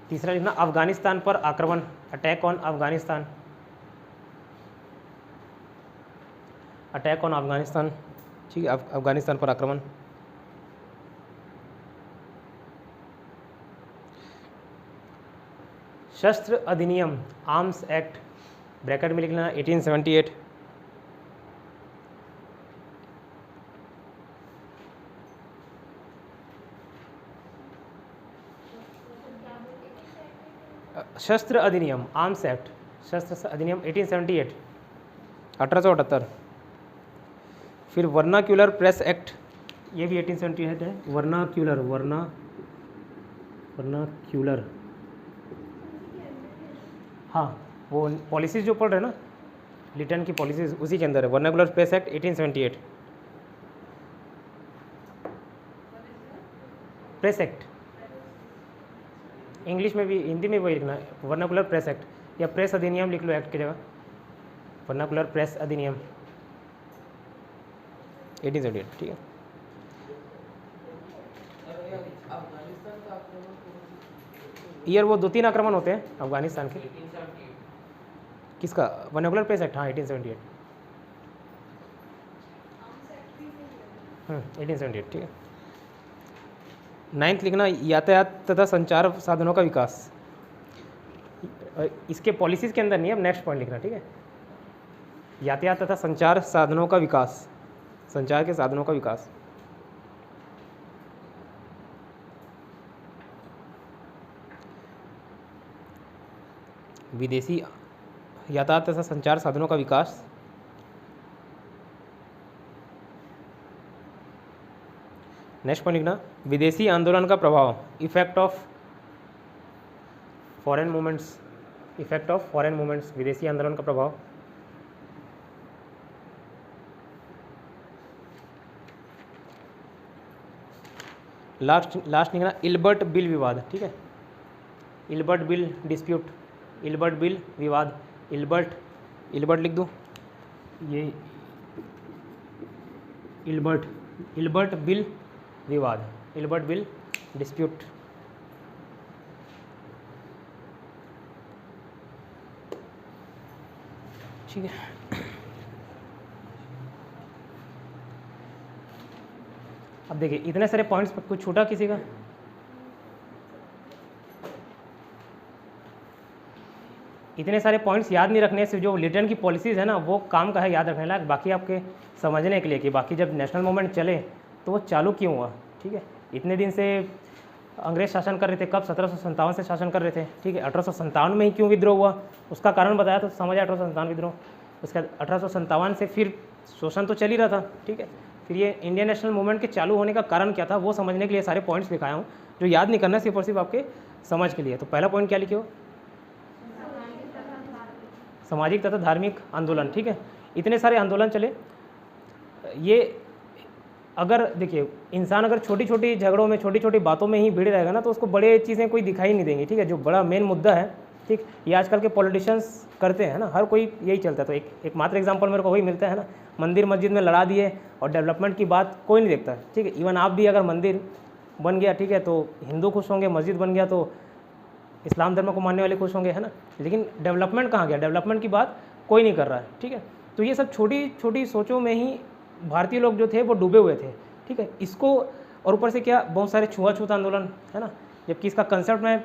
तीसरा लिखना, अफगानिस्तान पर आक्रमण, attack on Afghanistan, attack on Afghanistan. ठीक है, अफगानिस्तान पर आक्रमण। शस्त्र अधिनियम, आर्म्स एक्ट, ब्रैकेट में लिखना 1878। शस्त्र अधिनियम, आर्म्स एक्ट, शस्त्र अधिनियम 1878, 1878। फिर वर्नाक्यूलर प्रेस एक्ट, ये भी 1878 है। वर्नाक्यूलर, हाँ, वो पॉलिसीज जो पढ़ रहे हैं ना, लिटन की पॉलिसीज, उसी के अंदर है। Vernacular press act 1878, press act, English में भी हिंदी में वही लिखना है, वर्नाकुलर प्रेस एक्ट, या प्रेस अधिनियम लिख लो एक्ट की जगह, वर्नाकुलर प्रेस अधिनियम 1878। ठीक है, ईयर वो 2-3 आक्रमण होते हैं अफगानिस्तान के। किसका? वर्नाकुलर प्रेस एक्ट, हाँ 1878, 1878। ठीक है, 9th लिखना, यातायात तथा संचार साधनों का विकास, इसके पॉलिसीज़ के अंदर नहीं है, अब नेक्स्ट पॉइंट लिखना। ठीक है, यातायात तथा संचार साधनों का विकास, संचार के साधनों का विकास। विदेशी यातायात तथा संचार साधनों का विकास, नेक्स्ट पॉइंट लिखना, विदेशी आंदोलन का प्रभाव, effect of foreign movements, effect of foreign movements, विदेशी आंदोलन का प्रभाव। लास्ट लिखना, इल्बर्ट बिल विवाद। ठीक है, Ilbert bill dispute, Ilbert bill विवाद, इल्बर्ट लिख दूँ, ये इल्बर्ट बिल विवाद, इल्बर्ट बिल डिस्प्यूट। ठीक है, अब देखिए इतने सारे पॉइंट्स, कुछ छूटा किसी का? इतने सारे पॉइंट्स याद नहीं रखने, सिर्फ जो लिटन की पॉलिसीज़ है ना वो काम का है याद रखने लायक, बाकी आपके समझने के लिए कि बाकी जब नेशनल मूवमेंट चले तो वो चालू क्यों हुआ। ठीक है, इतने दिन से अंग्रेज शासन कर रहे थे, कब 1757 से शासन कर रहे थे। ठीक है, 1857 में ही क्यों विद्रोह हुआ उसका कारण बताया तो समझ आया, 1857 विद्रोह। उसके बाद 1857 से फिर शोषण तो चल ही रहा था। ठीक है, फिर ये इंडियन नेशनल मूवमेंट के चालू होने का कारण क्या था वो समझने के लिए सारे पॉइंट्स लिखाया हूँ, जो याद नहीं करना सिर्फ और सिर्फ आपके समझ के लिए। तो पहला पॉइंट क्या लिखे हो? सामाजिक तथा धार्मिक आंदोलन, ठीक है, इतने सारे आंदोलन चले। ये अगर देखिए इंसान अगर छोटी छोटी झगड़ों में, छोटी छोटी बातों में ही भिड़े रहेगा ना, तो उसको बड़े चीज़ें कोई दिखाई नहीं देंगी, ठीक है। जो बड़ा मेन मुद्दा है, ठीक, ये आजकल के पॉलिटिशियंस करते हैं ना, हर कोई यही चलता है। तो एक मात्र एग्जांपल मेरे को वही मिलता है ना, मंदिर मस्जिद में लड़ा दिए और डेवलपमेंट की बात कोई नहीं देखता, ठीक है। इवन आप भी अगर मंदिर बन गया, ठीक है, तो हिंदू खुश होंगे, मस्जिद बन गया तो इस्लाम धर्म को मानने वाले खुश होंगे, है ना। लेकिन डेवलपमेंट कहाँ गया, डेवलपमेंट की बात कोई नहीं कर रहा है, ठीक है। तो ये सब छोटी छोटी सोचों में ही भारतीय लोग जो थे वो डूबे हुए थे, ठीक है। इसको और ऊपर से क्या, बहुत सारे छुआछूत आंदोलन, है ना, जबकि इसका कंसेप्ट मैं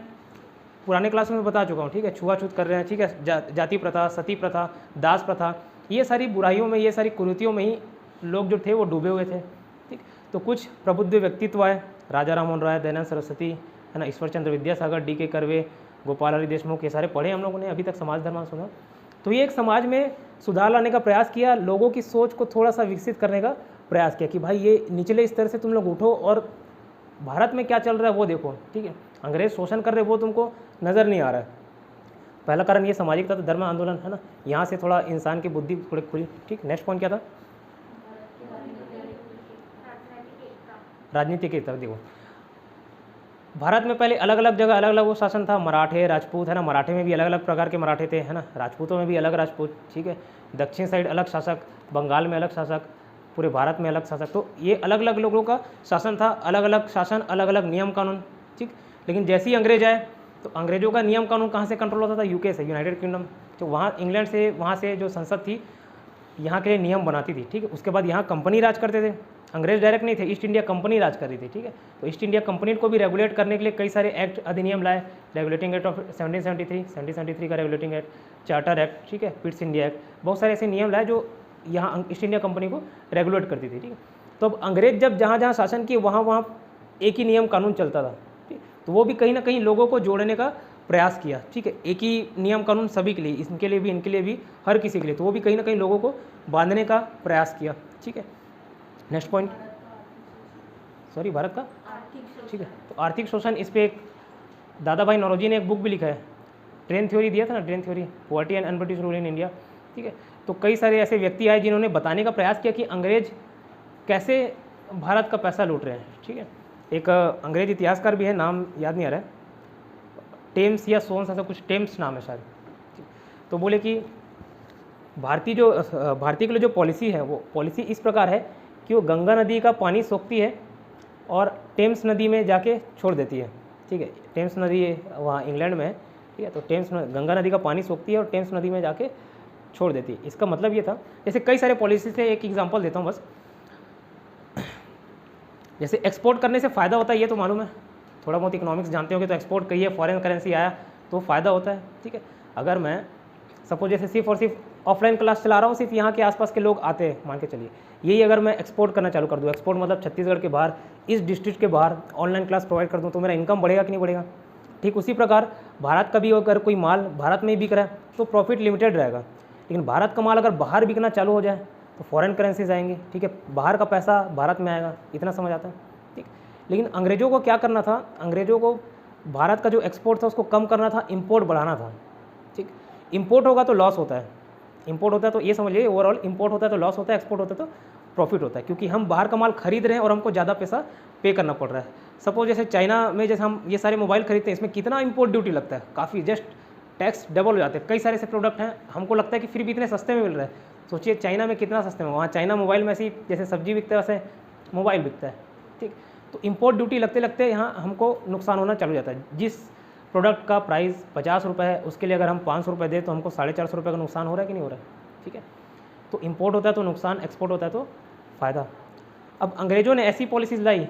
पुराने क्लास में बता चुका हूँ, ठीक है। छुआछूत कर रहे हैं, ठीक है, जाति प्रथा, सती प्रथा, दास प्रथा, ये सारी बुराइयों में, ये सारी कुरीतियों में ही लोग जो थे वो डूबे हुए थे, ठीक। तो कुछ प्रबुद्ध व्यक्तित्व आए, राजा राममोहन राय, दयानंद सरस्वती, है ना, ईश्वर चंद्र विद्यासागर, डी के कर्वे, गोपाल हरि देशमुख, ये सारे पढ़े हम लोगों ने, अभी तक समाज धर्म सुना। तो ये एक समाज में सुधार लाने का प्रयास किया, लोगों की सोच को थोड़ा सा विकसित करने का प्रयास किया कि भाई ये निचले स्तर से तुम लोग उठो और भारत में क्या चल रहा है वो देखो, ठीक है। अंग्रेज शोषण कर रहे वो तुमको नज़र नहीं आ रहा है। पहला कारण ये सामाजिक तथा धर्म आंदोलन, है ना, यहाँ से थोड़ा इंसान की बुद्धि थोड़ी खुली, ठीक। नेक्स्ट पॉइंट क्या था, राजनीतिक एकता। देखो भारत में पहले अलग अलग जगह अलग अलग वो शासन था, मराठे, राजपूत, है ना, मराठे में भी अलग अलग प्रकार के मराठे थे, है ना, राजपूतों में भी अलग राजपूत, ठीक है। दक्षिण साइड अलग शासक, बंगाल में अलग शासक, पूरे भारत में अलग शासक। तो ये अलग अलग लोगों का शासन था, अलग अलग शासन, अलग अलग नियम कानून, ठीक। लेकिन जैसे ही अंग्रेज आए तो अंग्रेजों का नियम कानून कहाँ से कंट्रोल होता था, यूके से, यूनाइटेड किंगडम। तो वहाँ इंग्लैंड से, वहाँ से जो संसद थी यहाँ के लिए नियम बनाती थी, ठीक है। उसके बाद यहाँ कंपनी राज करते थे, अंग्रेज डायरेक्ट नहीं थे, ईस्ट इंडिया कंपनी राज कर रही थी, ठीक है। तो ईस्ट इंडिया कंपनी को भी रेगुलेट करने के लिए कई सारे एक्ट, अधिनियम लाए। रेगुलेटिंग एक्ट ऑफ 1773 का रेगुलेटिंग एक्ट, चार्टर एक्ट, ठीक है, पिट्स इंडिया एक्ट, बहुत सारे ऐसे नियम लाए जो यहाँ ईस्ट इंडिया कंपनी को रेगुलेट करती थी, ठीक है। तो अब अंग्रेज जब जहाँ जहाँ शासन किए वहाँ एक ही नियम कानून चलता था, ठीक। तो वो भी कहीं ना कहीं लोगों को जोड़ने का प्रयास किया, ठीक है। एक ही नियम कानून सभी के लिए, इनके लिए भी, इनके लिए भी, हर किसी के लिए। तो वो भी कहीं ना कहीं लोगों को बांधने का प्रयास किया, ठीक है। नेक्स्ट पॉइंट, सॉरी, भारत का, ठीक है। तो आर्थिक शोषण, इस पर एक दादा भाई नौरोजी ने एक बुक भी लिखा है, ट्रेन थ्योरी दिया था ना, train theory, poverty and un-British rule in India, ठीक है। तो कई सारे ऐसे व्यक्ति आए जिन्होंने बताने का प्रयास किया कि अंग्रेज कैसे भारत का पैसा लूट रहे हैं, ठीक है। एक अंग्रेज इतिहासकार भी है, नाम याद नहीं आ रहा है, टेम्स या सोन्स, ऐसा कुछ, टेम्स नाम है शायद। तो बोले कि भारतीय के लिए जो पॉलिसी है वो पॉलिसी इस प्रकार है कि वो गंगा नदी का पानी सोखती है और टेम्स नदी में जाके छोड़ देती है, ठीक है। टेम्स नदी वहाँ इंग्लैंड में है, ठीक है। तो गंगा नदी का पानी सोखती है और टेम्स नदी में जाके छोड़ देती है। इसका मतलब ये था, जैसे कई सारे पॉलिसी से, एक एग्जांपल देता हूँ बस। जैसे एक्सपोर्ट करने से फ़ायदा होता है, ये तो मालूम है, थोड़ा बहुत इकोनॉमिक्स जानते होंगे। तो एक्सपोर्ट कहिए, फॉरेन करेंसी आया तो फ़ायदा होता है, ठीक है। अगर मैं सपोज जैसे सिर्फ और सिर्फ ऑफलाइन क्लास चला रहा हूँ, सिर्फ यहाँ के आसपास के लोग आते हैं, मान के चलिए, यही अगर मैं एक्सपोर्ट करना चालू कर दूँ, एक्सपोर्ट मतलब छत्तीसगढ़ के बाहर, इस डिस्ट्रिक्ट के बाहर ऑनलाइन क्लास प्रोवाइड कर दूँ, तो मेरा इनकम बढ़ेगा कि नहीं बढ़ेगा। ठीक उसी प्रकार भारत का भी अगर कोई माल भारत में ही बिक रहा है तो प्रॉफिट लिमिटेड रहेगा, लेकिन भारत का माल अगर बाहर बिकना चालू हो जाए तो फॉरेन करेंसीज आएंगी, ठीक है, बाहर का पैसा भारत में आएगा, इतना समझ आता है, ठीक। लेकिन अंग्रेज़ों को क्या करना था, अंग्रेज़ों को भारत का जो एक्सपोर्ट था उसको कम करना था, इंपोर्ट बढ़ाना था, ठीक। इंपोर्ट होगा तो लॉस होता है, इंपोर्ट होता है तो ये समझिए ओवरऑल, इंपोर्ट होता है तो लॉस होता है, एक्सपोर्ट होता है तो प्रॉफिट होता है, क्योंकि हम बाहर का माल खरीद रहे हैं और हमको ज़्यादा पैसा पे करना पड़ रहा है। सपोज जैसे चाइना में जैसे हम ये सारे मोबाइल खरीदते हैं, इसमें कितना इंपोर्ट ड्यूटी लगता है, काफ़ी, जस्ट टैक्स डबल हो जाते हैं। कई सारे ऐसे प्रोडक्ट हैं, हमको लगता है कि फिर भी इतने सस्ते में मिल रहा है, सोचिए चाइना में कितना सस्ते में, वहाँ चाइना मोबाइल में ऐसी जैसे सब्जी बिकता है वैसे मोबाइल बिकता है, ठीक। तो इंपोर्ट ड्यूटी लगते लगते यहाँ हमको नुकसान होना चालू हो जाता है। जिस प्रोडक्ट का प्राइस 50 रुपये है उसके लिए अगर हम 500 रुपये दें तो हमको 450 रुपये का नुकसान हो रहा है कि नहीं हो रहा है, ठीक है। तो इंपोर्ट होता है तो नुकसान, एक्सपोर्ट होता है तो फ़ायदा। अब अंग्रेज़ों ने ऐसी पॉलिसीज़ लाई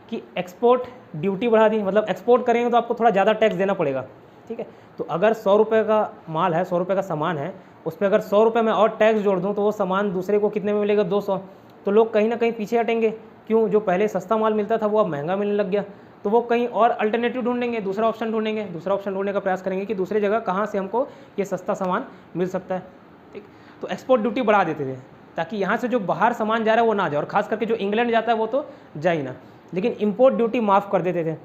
कि एक्सपोर्ट ड्यूटी बढ़ा दी, मतलब एक्सपोर्ट करेंगे तो आपको थोड़ा ज़्यादा टैक्स देना पड़ेगा, ठीक है। तो अगर 100 रुपये का माल है, 100 रुपये का सामान है, उस पर अगर 100 रुपये में और टैक्स जोड़ दूँ तो वो सामान दूसरे को कितने में मिलेगा, 200। तो लोग कहीं ना कहीं पीछे हटेंगे, क्यों, जो पहले सस्ता माल मिलता था वो अब महंगा मिलने लग गया, तो वो कहीं और अल्टरनेटिव ढूंढेंगे, दूसरा ऑप्शन ढूंढेंगे, दूसरा ऑप्शन ढूंढने का प्रयास करेंगे कि दूसरी जगह कहाँ से हमको ये सस्ता सामान मिल सकता है, ठीक। तो एक्सपोर्ट ड्यूटी बढ़ा देते थे ताकि यहाँ से जो बाहर सामान जा रहा है वो ना जाए, और खास करके जो इंग्लैंड जाता है वो तो जा ही ना। लेकिन इंपोर्ट ड्यूटी माफ़ कर देते थे,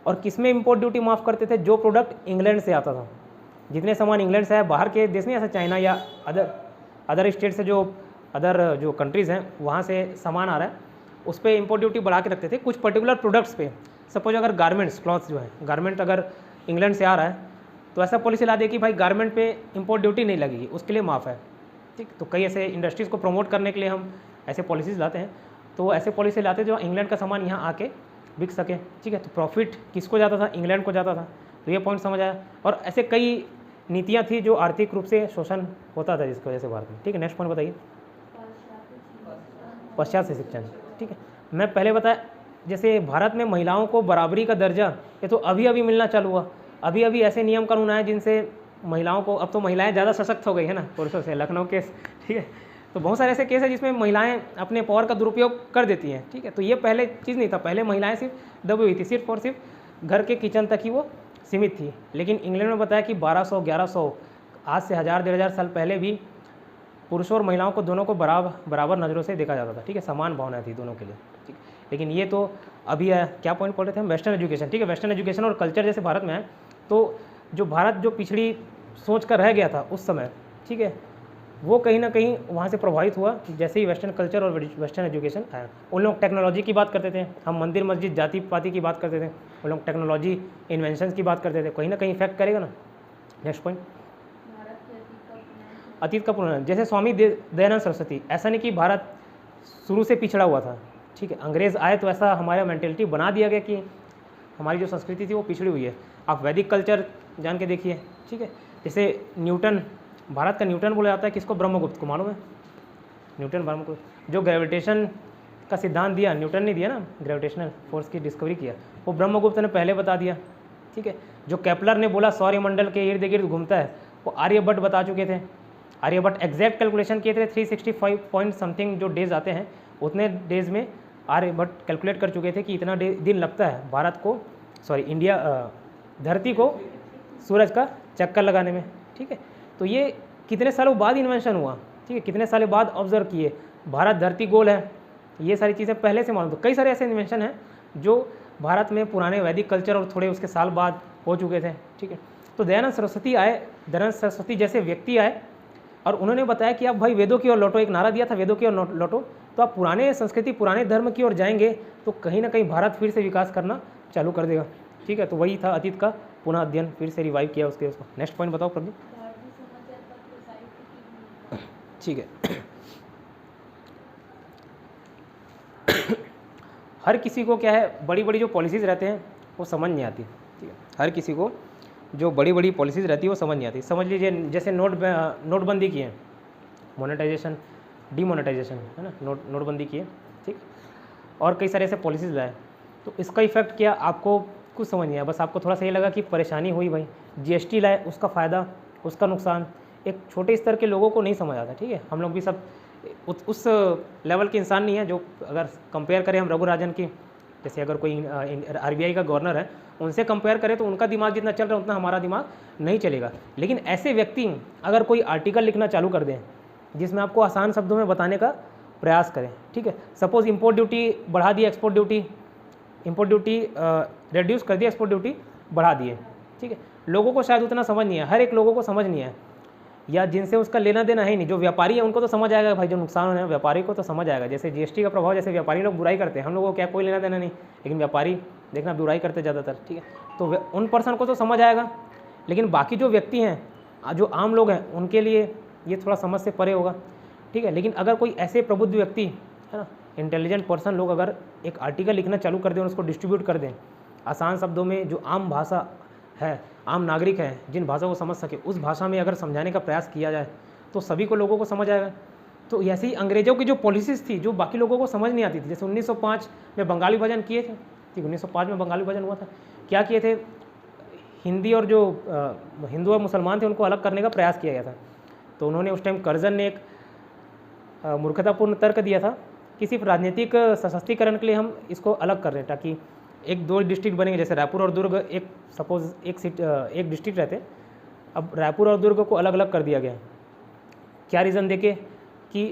और किस में इंपोर्ट ड्यूटी माफ़ करते थे, जो प्रोडक्ट इंग्लैंड से आता था, जितने सामान इंग्लैंड से आए, बाहर के देश नहीं, ऐसा चाइना या अदर स्टेट से जो अदर जो कंट्रीज़ हैं वहाँ से सामान आ रहा है, उस पर इम्पोर्ट ड्यूटी बढ़ा के रखते थे कुछ पर्टिकुलर प्रोडक्ट्स पे। सपोज अगर गारमेंट्स, क्लॉथ्स जो है, गारमेंट अगर इंग्लैंड से आ रहा है तो ऐसा पॉलिसी ला दे कि भाई गारमेंट पे इम्पोर्ट ड्यूटी नहीं लगेगी, उसके लिए माफ़ है, ठीक। तो कई ऐसे इंडस्ट्रीज़ को प्रमोट करने के लिए हम ऐसे पॉलिसीज़ लाते हैं, तो ऐसे पॉलिसी लाते हैं जो इंग्लैंड का सामान यहाँ आके बिक सके, ठीक है। तो प्रॉफिट किसको जाता था? इंग्लैंड को जाता था। तो ये पॉइंट समझ आया। और ऐसे कई नीतियाँ थी जो आर्थिक रूप से शोषण होता था जिसकी वजह से भारत में, ठीक है। नेक्स्ट पॉइंट बताइए। पश्चात शिक्षण, ठीक है। मैं पहले बताया जैसे भारत में महिलाओं को बराबरी का दर्जा ये तो अभी अभी मिलना चालू हुआ, अभी अभी ऐसे नियम कानून आए जिनसे महिलाओं को, अब तो महिलाएं ज़्यादा सशक्त हो गई है ना पुरुषों से, लखनऊ केस, ठीक है। तो बहुत सारे ऐसे केस है जिसमें महिलाएं अपने पावर का दुरुपयोग कर देती हैं, ठीक है। तो ये पहले चीज़ नहीं था, पहले महिलाएं सिर्फ दबी हुई थी, सिर्फ और सिर्फ घर के किचन तक ही वो सीमित थी। लेकिन इंग्लैंड में बताया कि 1200-1100 आज से 1000-1500 साल पहले भी पुरुषों और महिलाओं को दोनों को बराबर नज़रों से देखा जाता था, ठीक है। समान भावना थी दोनों के लिए, ठीक। लेकिन ये तो अभी है, क्या पॉइंट पढ़ रहे थे हम? वेस्टर्न एजुकेशन, ठीक है। वेस्टर्न एजुकेशन और कल्चर जैसे भारत में है, तो जो भारत जो पिछड़ी सोच कर रह गया था उस समय, ठीक है, वो कहीं ना कहीं वहाँ से प्रभावित हुआ जैसे ही वेस्टर्न कल्चर और वेस्टर्न एजुकेशन आया। उन लोग टेक्नोलॉजी की बात करते थे, हम मंदिर मस्जिद जाति पाति की बात करते थे, उन लोग टेक्नोलॉजी इन्वेंशंस की बात करते थे, कहीं ना कहीं इफेक्ट करेगा ना। नेक्स्ट पॉइंट, अतीत का पुनर्जन्म। जैसे स्वामी दयानंद सरस्वती, ऐसा नहीं कि भारत शुरू से पिछड़ा हुआ था, ठीक है। अंग्रेज़ आए तो ऐसा हमारा मेंटेलिटी बना दिया गया कि हमारी जो संस्कृति थी वो पिछड़ी हुई है। आप वैदिक कल्चर जान के देखिए, ठीक है। जैसे न्यूटन, भारत का न्यूटन बोला जाता है किसको? ब्रह्मगुप्त को, मालूम है? न्यूटन ब्रह्मगुप्त जो ग्रेविटेशन का सिद्धांत दिया, न्यूटन ने दिया ना, ग्रेविटेशनल फोर्स की डिस्कवरी किया, वो ब्रह्मगुप्त ने पहले बता दिया, ठीक है। जो केपलर ने बोला सौरमंडल के इर्द गिर्द घूमता है, वो आर्यभट्ट बता चुके थे। आर्यभट्ट एग्जैक्ट कैलकुलेशन किए थे, 365 पॉइंट समथिंग जो डेज आते हैं उतने डेज में आर्यभट्ट कैलकुलेट कर चुके थे कि इतना दिन लगता है भारत को, इंडिया, धरती को सूरज का चक्कर लगाने में, ठीक है। तो ये कितने सालों बाद इन्वेंशन हुआ, ठीक है, कितने सालों बाद ऑब्जर्व किए, भारत धरती गोल है, ये सारी चीज़ें पहले से मालूम। तो कई सारे ऐसे इन्वेंशन हैं जो भारत में पुराने वैदिक कल्चर और थोड़े उसके साल बाद हो चुके थे, ठीक है। तो दयानंद सरस्वती आए, दयानंद सरस्वती जैसे व्यक्ति आए और उन्होंने बताया कि आप भाई वेदों की ओर लौटो, एक नारा दिया था वेदों की ओर लौटो, तो आप पुराने संस्कृति पुराने धर्म की ओर जाएंगे तो कहीं ना कहीं भारत फिर से विकास करना चालू कर देगा, ठीक है। तो वही था अतीत का पुनः अध्ययन, फिर से रिवाइव किया उसको। नेक्स्ट पॉइंट बताओ प्रदीप। ठीक है, हर किसी को क्या है, बड़ी बड़ी जो पॉलिसीज़ रहते हैं वो समझ नहीं आती, ठीक है। हर किसी को जो बड़ी बड़ी पॉलिसीज़ रहती है वो समझ नहीं आती। समझ लीजिए जैसे नोटबंदी की है, मोनेटाइजेशन डीमोनेटाइजेशन है ना, नोटबंदी की है, ठीक। और कई सारे ऐसे पॉलिसीज़ लाए, तो इसका इफेक्ट क्या आपको कुछ समझ नहीं आया, बस आपको थोड़ा सा ये लगा कि परेशानी हुई भाई। जीएसटी लाए, उसका फ़ायदा उसका नुकसान एक छोटे स्तर के लोगों को नहीं समझ आता, ठीक है। हम लोग भी सब उस लेवल के इंसान नहीं है जो, अगर कंपेयर करें हम रघुराजन की, जैसे अगर कोई आरबीआई का गवर्नर है उनसे कंपेयर करें तो उनका दिमाग जितना चल रहा है उतना हमारा दिमाग नहीं चलेगा। लेकिन ऐसे व्यक्ति अगर कोई आर्टिकल लिखना चालू कर दें जिसमें आपको आसान शब्दों में बताने का प्रयास करें, ठीक है। सपोज इंपोर्ट ड्यूटी बढ़ा दी, export duty, import duty reduce कर दिया, एक्सपोर्ट ड्यूटी बढ़ा दिए, ठीक है। लोगों को शायद उतना समझ नहीं है, हर एक लोगों को समझ नहीं है, या जिनसे उसका लेना देना है नहीं, जो व्यापारी है उनको तो समझ आएगा भाई, जो नुकसान होने व्यापारी को तो समझ आएगा। जैसे जीएसटी का प्रभाव, जैसे व्यापारी लोग बुराई करते हैं, हम लोगों को क्या कोई लेना देना नहीं, लेकिन व्यापारी देखना बुराई करते ज़्यादातर, ठीक है। तो उन पर्सन को तो समझ आएगा, लेकिन बाकी जो व्यक्ति हैं, जो आम लोग हैं, उनके लिए ये थोड़ा समझ से परे होगा, ठीक है। लेकिन अगर कोई ऐसे प्रबुद्ध व्यक्ति है ना, इंटेलिजेंट पर्सन लोग अगर एक आर्टिकल लिखना चालू कर दें और उसको डिस्ट्रीब्यूट कर दें आसान शब्दों में, जो आम भाषा है, आम नागरिक है जिन भाषा को समझ सके, उस भाषा में अगर समझाने का प्रयास किया जाए तो सभी को लोगों को समझ आएगा। तो ऐसे ही अंग्रेज़ों की जो पॉलिसीज़ थी जो बाकी लोगों को समझ नहीं आती थी, जैसे 1905 में बंगाली विभाजन किए थे, ठीक, 1905 में बंगाली विभाजन हुआ था, क्या किए थे, हिंदी और जो हिंदू और मुसलमान थे उनको अलग करने का प्रयास किया गया था। तो उन्होंने उस टाइम कर्जन ने एक मूर्खतापूर्ण तर्क दिया था कि सिर्फ राजनीतिक सशक्तिकरण के लिए हम इसको अलग कर रहे हैं, ताकि एक दो डिस्ट्रिक्ट बनेंगे, जैसे रायपुर और दुर्ग, एक सपोज एक डिस्ट्रिक्ट रहते, अब रायपुर और दुर्ग को अलग अलग कर दिया गया। क्या रीज़न देके कि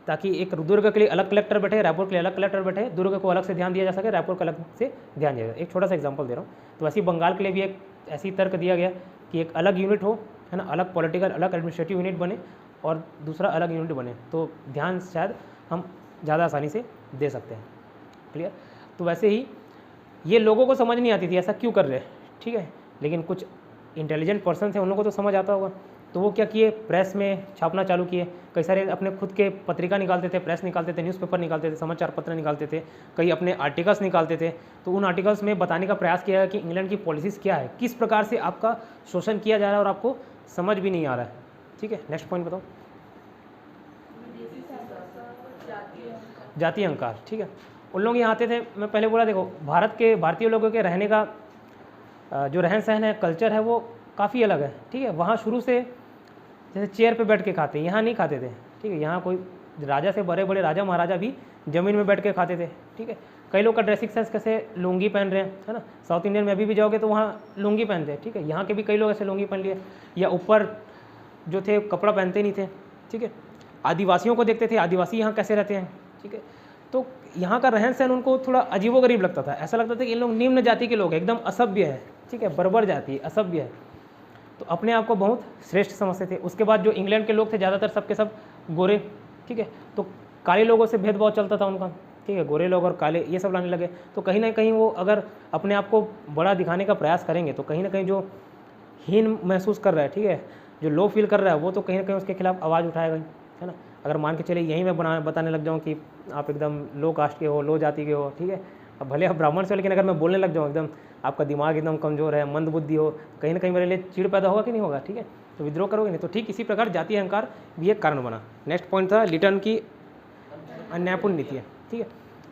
ताकि एक दुर्ग के लिए अलग कलेक्टर बैठे, रायपुर के लिए अलग कलेक्टर बैठे, दुर्ग को अलग से ध्यान दिया जा सके, रायपुर को अलग से ध्यान दिया जाए। एक छोटा सा एग्जांपल दे रहा हूँ। तो वैसे ही बंगाल के लिए भी एक ऐसी तर्क दिया गया कि एक अलग यूनिट हो, है ना, अलग पॉलिटिकल, अलग एडमिनिस्ट्रेटिव यूनिट बने और दूसरा अलग यूनिट बने, तो ध्यान शायद हम ज़्यादा आसानी से दे सकते हैं। क्लियर। तो वैसे ही ये लोगों को समझ नहीं आती थी ऐसा क्यों कर रहे हैं, ठीक है, लेकिन कुछ इंटेलिजेंट पर्सन थे, उन लोगों को तो समझ आता होगा। तो वो क्या किए, प्रेस में छापना चालू किए। कई सारे अपने खुद के पत्रिका निकालते थे, प्रेस निकालते थे, न्यूज़पेपर निकालते थे, समाचार पत्र निकालते थे, कई अपने आर्टिकल्स निकालते थे। तो उन आर्टिकल्स में बताने का प्रयास किया है कि इंग्लैंड की पॉलिसीज़ क्या है, किस प्रकार से आपका शोषण किया जा रहा है और आपको समझ भी नहीं आ रहा है। ठीक है, नेक्स्ट पॉइंट बताओ। जातीय अहंकार, ठीक है। उन लोग यहाँ आते थे, मैं पहले बोला, देखो भारतीय लोगों के रहने का जो रहन सहन है, कल्चर है, वो काफ़ी अलग है। ठीक है, वहाँ शुरू से जैसे चेयर पे बैठ के खाते, यहाँ नहीं खाते थे। ठीक है, यहाँ कोई राजा से बड़े बड़े राजा महाराजा भी ज़मीन में बैठ के खाते थे। ठीक है, कई लोग का ड्रेसिंग सेंस कैसे लुंगी पहन रहे हैं, है ना। साउथ इंडियन में अभी भी जाओगे तो वहाँ लुंगी पहनते हैं। ठीक है, यहाँ के भी कई लोग ऐसे लुंगी पहन लिए, या ऊपर जो थे कपड़ा पहनते नहीं थे। ठीक है, आदिवासियों को देखते थे, आदिवासी यहाँ कैसे रहते हैं। ठीक है, तो यहाँ का रहन सहन उनको थोड़ा अजीबोगरीब लगता था। ऐसा लगता था कि इन लोग निम्न जाति के लोग हैं, एकदम असभ्य है। ठीक है, बर्बर जाति है, असभ्य है। तो अपने आप को बहुत श्रेष्ठ समझते थे। उसके बाद जो इंग्लैंड के लोग थे ज़्यादातर सबके सब गोरे। ठीक है, तो काले लोगों से भेदभाव चलता था उनका। ठीक है, गोरे लोग और काले ये सब लाने लगे। तो कहीं ना कहीं वो अगर अपने आप को बड़ा दिखाने का प्रयास करेंगे तो कहीं ना कहीं जो हीन महसूस कर रहा है, ठीक है, जो लो फील कर रहा है, वो तो कहीं ना कहीं उसके खिलाफ आवाज़ उठाएगा, है ना। अगर मान के चलिए यहीं मैं बताने लग जाऊँ कि आप एकदम लो कास्ट के हो, लो जाति के हो, ठीक है, अब भले आप ब्राह्मण से, लेकिन अगर मैं बोलने लग जाऊँ एकदम आपका दिमाग एकदम कमज़ोर है, मंद बुद्धि हो, कहीं ना कहीं मेरे लिए चिड़ पैदा होगा कि नहीं होगा। ठीक है, तो विद्रोह करोगे नहीं। तो ठीक इसी प्रकार जातीय अहंकार भी एक कारण बना। नेक्स्ट पॉइंट था लिटन की अन्यायपूर्ण नीति है। ठीक है,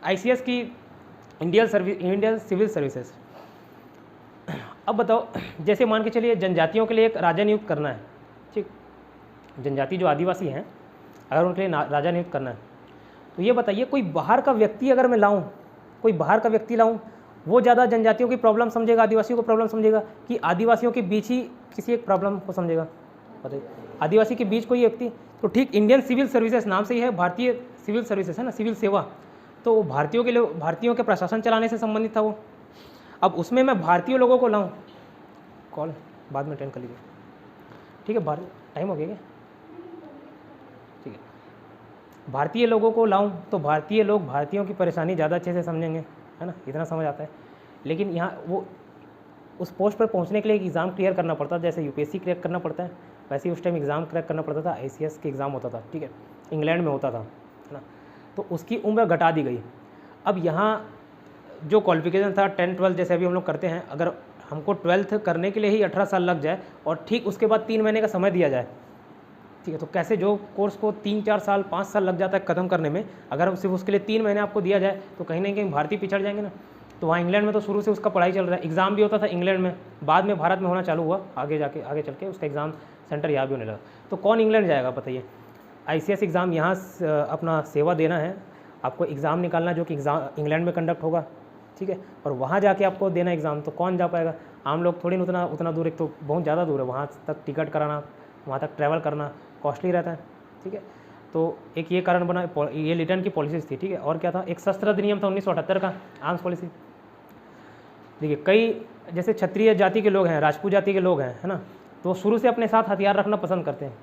ICS की इंडियन सिविल सर्विसेज। अब बताओ, जैसे मान के चलिए जनजातियों के लिए एक राजा नियुक्त करना है। ठीक, जनजाति जो आदिवासी हैं, अगर उनके लिए राजा नियुक्त करना है, तो ये बताइए कोई बाहर का व्यक्ति अगर मैं लाऊं, कोई बाहर का व्यक्ति लाऊं, वो ज़्यादा जनजातियों की प्रॉब्लम समझेगा, आदिवासियों को प्रॉब्लम समझेगा, कि आदिवासियों के बीच ही किसी एक प्रॉब्लम को समझेगा? बताइए, आदिवासी के बीच कोई व्यक्ति। तो ठीक इंडियन सिविल सर्विसेज नाम से ही है, भारतीय सिविल सर्विसेज है ना, सिविल सेवा। तो वो भारतीयों के लिए, भारतीयों के प्रशासन चलाने से संबंधित था वो। अब उसमें मैं भारतीय लोगों को लाऊं, कॉल बाद में अटेंड कर लीजिए। ठीक है, टाइम हो गया क्या? ठीक है, भारतीय लोगों को लाऊं तो भारतीय लोग भारतीयों की परेशानी ज़्यादा अच्छे से समझेंगे, है ना, इतना समझ आता है। लेकिन यहाँ वो उस पोस्ट पर पहुँचने के लिए एक एग्ज़ाम क्लियर करना पड़ता, जैसे UPSC क्रैक करना पड़ता है, वैसे ही उस टाइम एग्ज़ाम क्रैक करना पड़ता था। ICS के एग्ज़ाम होता था। ठीक है, इंग्लैंड में होता था, है ना। तो उसकी उम्र घटा दी गई। अब यहाँ जो क्वालिफिकेशन था 10-12 जैसे अभी हम लोग करते हैं, अगर हमको 12th करने के लिए ही 18 साल लग जाए और ठीक उसके बाद 3 महीने का समय दिया जाए, ठीक है, तो कैसे जो कोर्स को 3-4 साल 5 साल लग जाता है ख़त्म करने में, अगर सिर्फ उसके लिए 3 महीने आपको दिया जाए तो कहीं ना कहीं भारतीय पिछड़ जाएंगे ना। तो वहाँ इंग्लैंड में तो शुरू से उसका पढ़ाई चल रहा है, एग्ज़ाम भी होता था इंग्लैंड में, बाद में भारत में होना चालू हुआ, आगे चल के उसका एग्ज़ाम सेंटर यहाँ भी होने लगा। तो कौन इंग्लैंड जाएगा बताइए? ICS एग्ज़ाम यहाँ अपना सेवा देना है, आपको एग्ज़ाम निकालना जो कि एग्ज़ाम इंग्लैंड में कंडक्ट होगा। ठीक है, और वहाँ जाके आपको देना एग्ज़ाम, तो कौन जा पाएगा? आम लोग थोड़ी उतना दूर, एक तो बहुत ज़्यादा दूर है, वहाँ तक टिकट कराना, वहाँ तक ट्रैवल करना कॉस्टली रहता है। ठीक है, तो एक ये कारण बना, ये लिटन की पॉलिसीज़ थी। ठीक है, और क्या था, एक शस्त्र अधिनियम था 1978 का, आर्म्स पॉलिसी। देखिए, कई जैसे क्षत्रिय जाति के लोग हैं, राजपूत जाति के लोग हैं, है ना, तो शुरू से अपने साथ हथियार रखना पसंद करते हैं।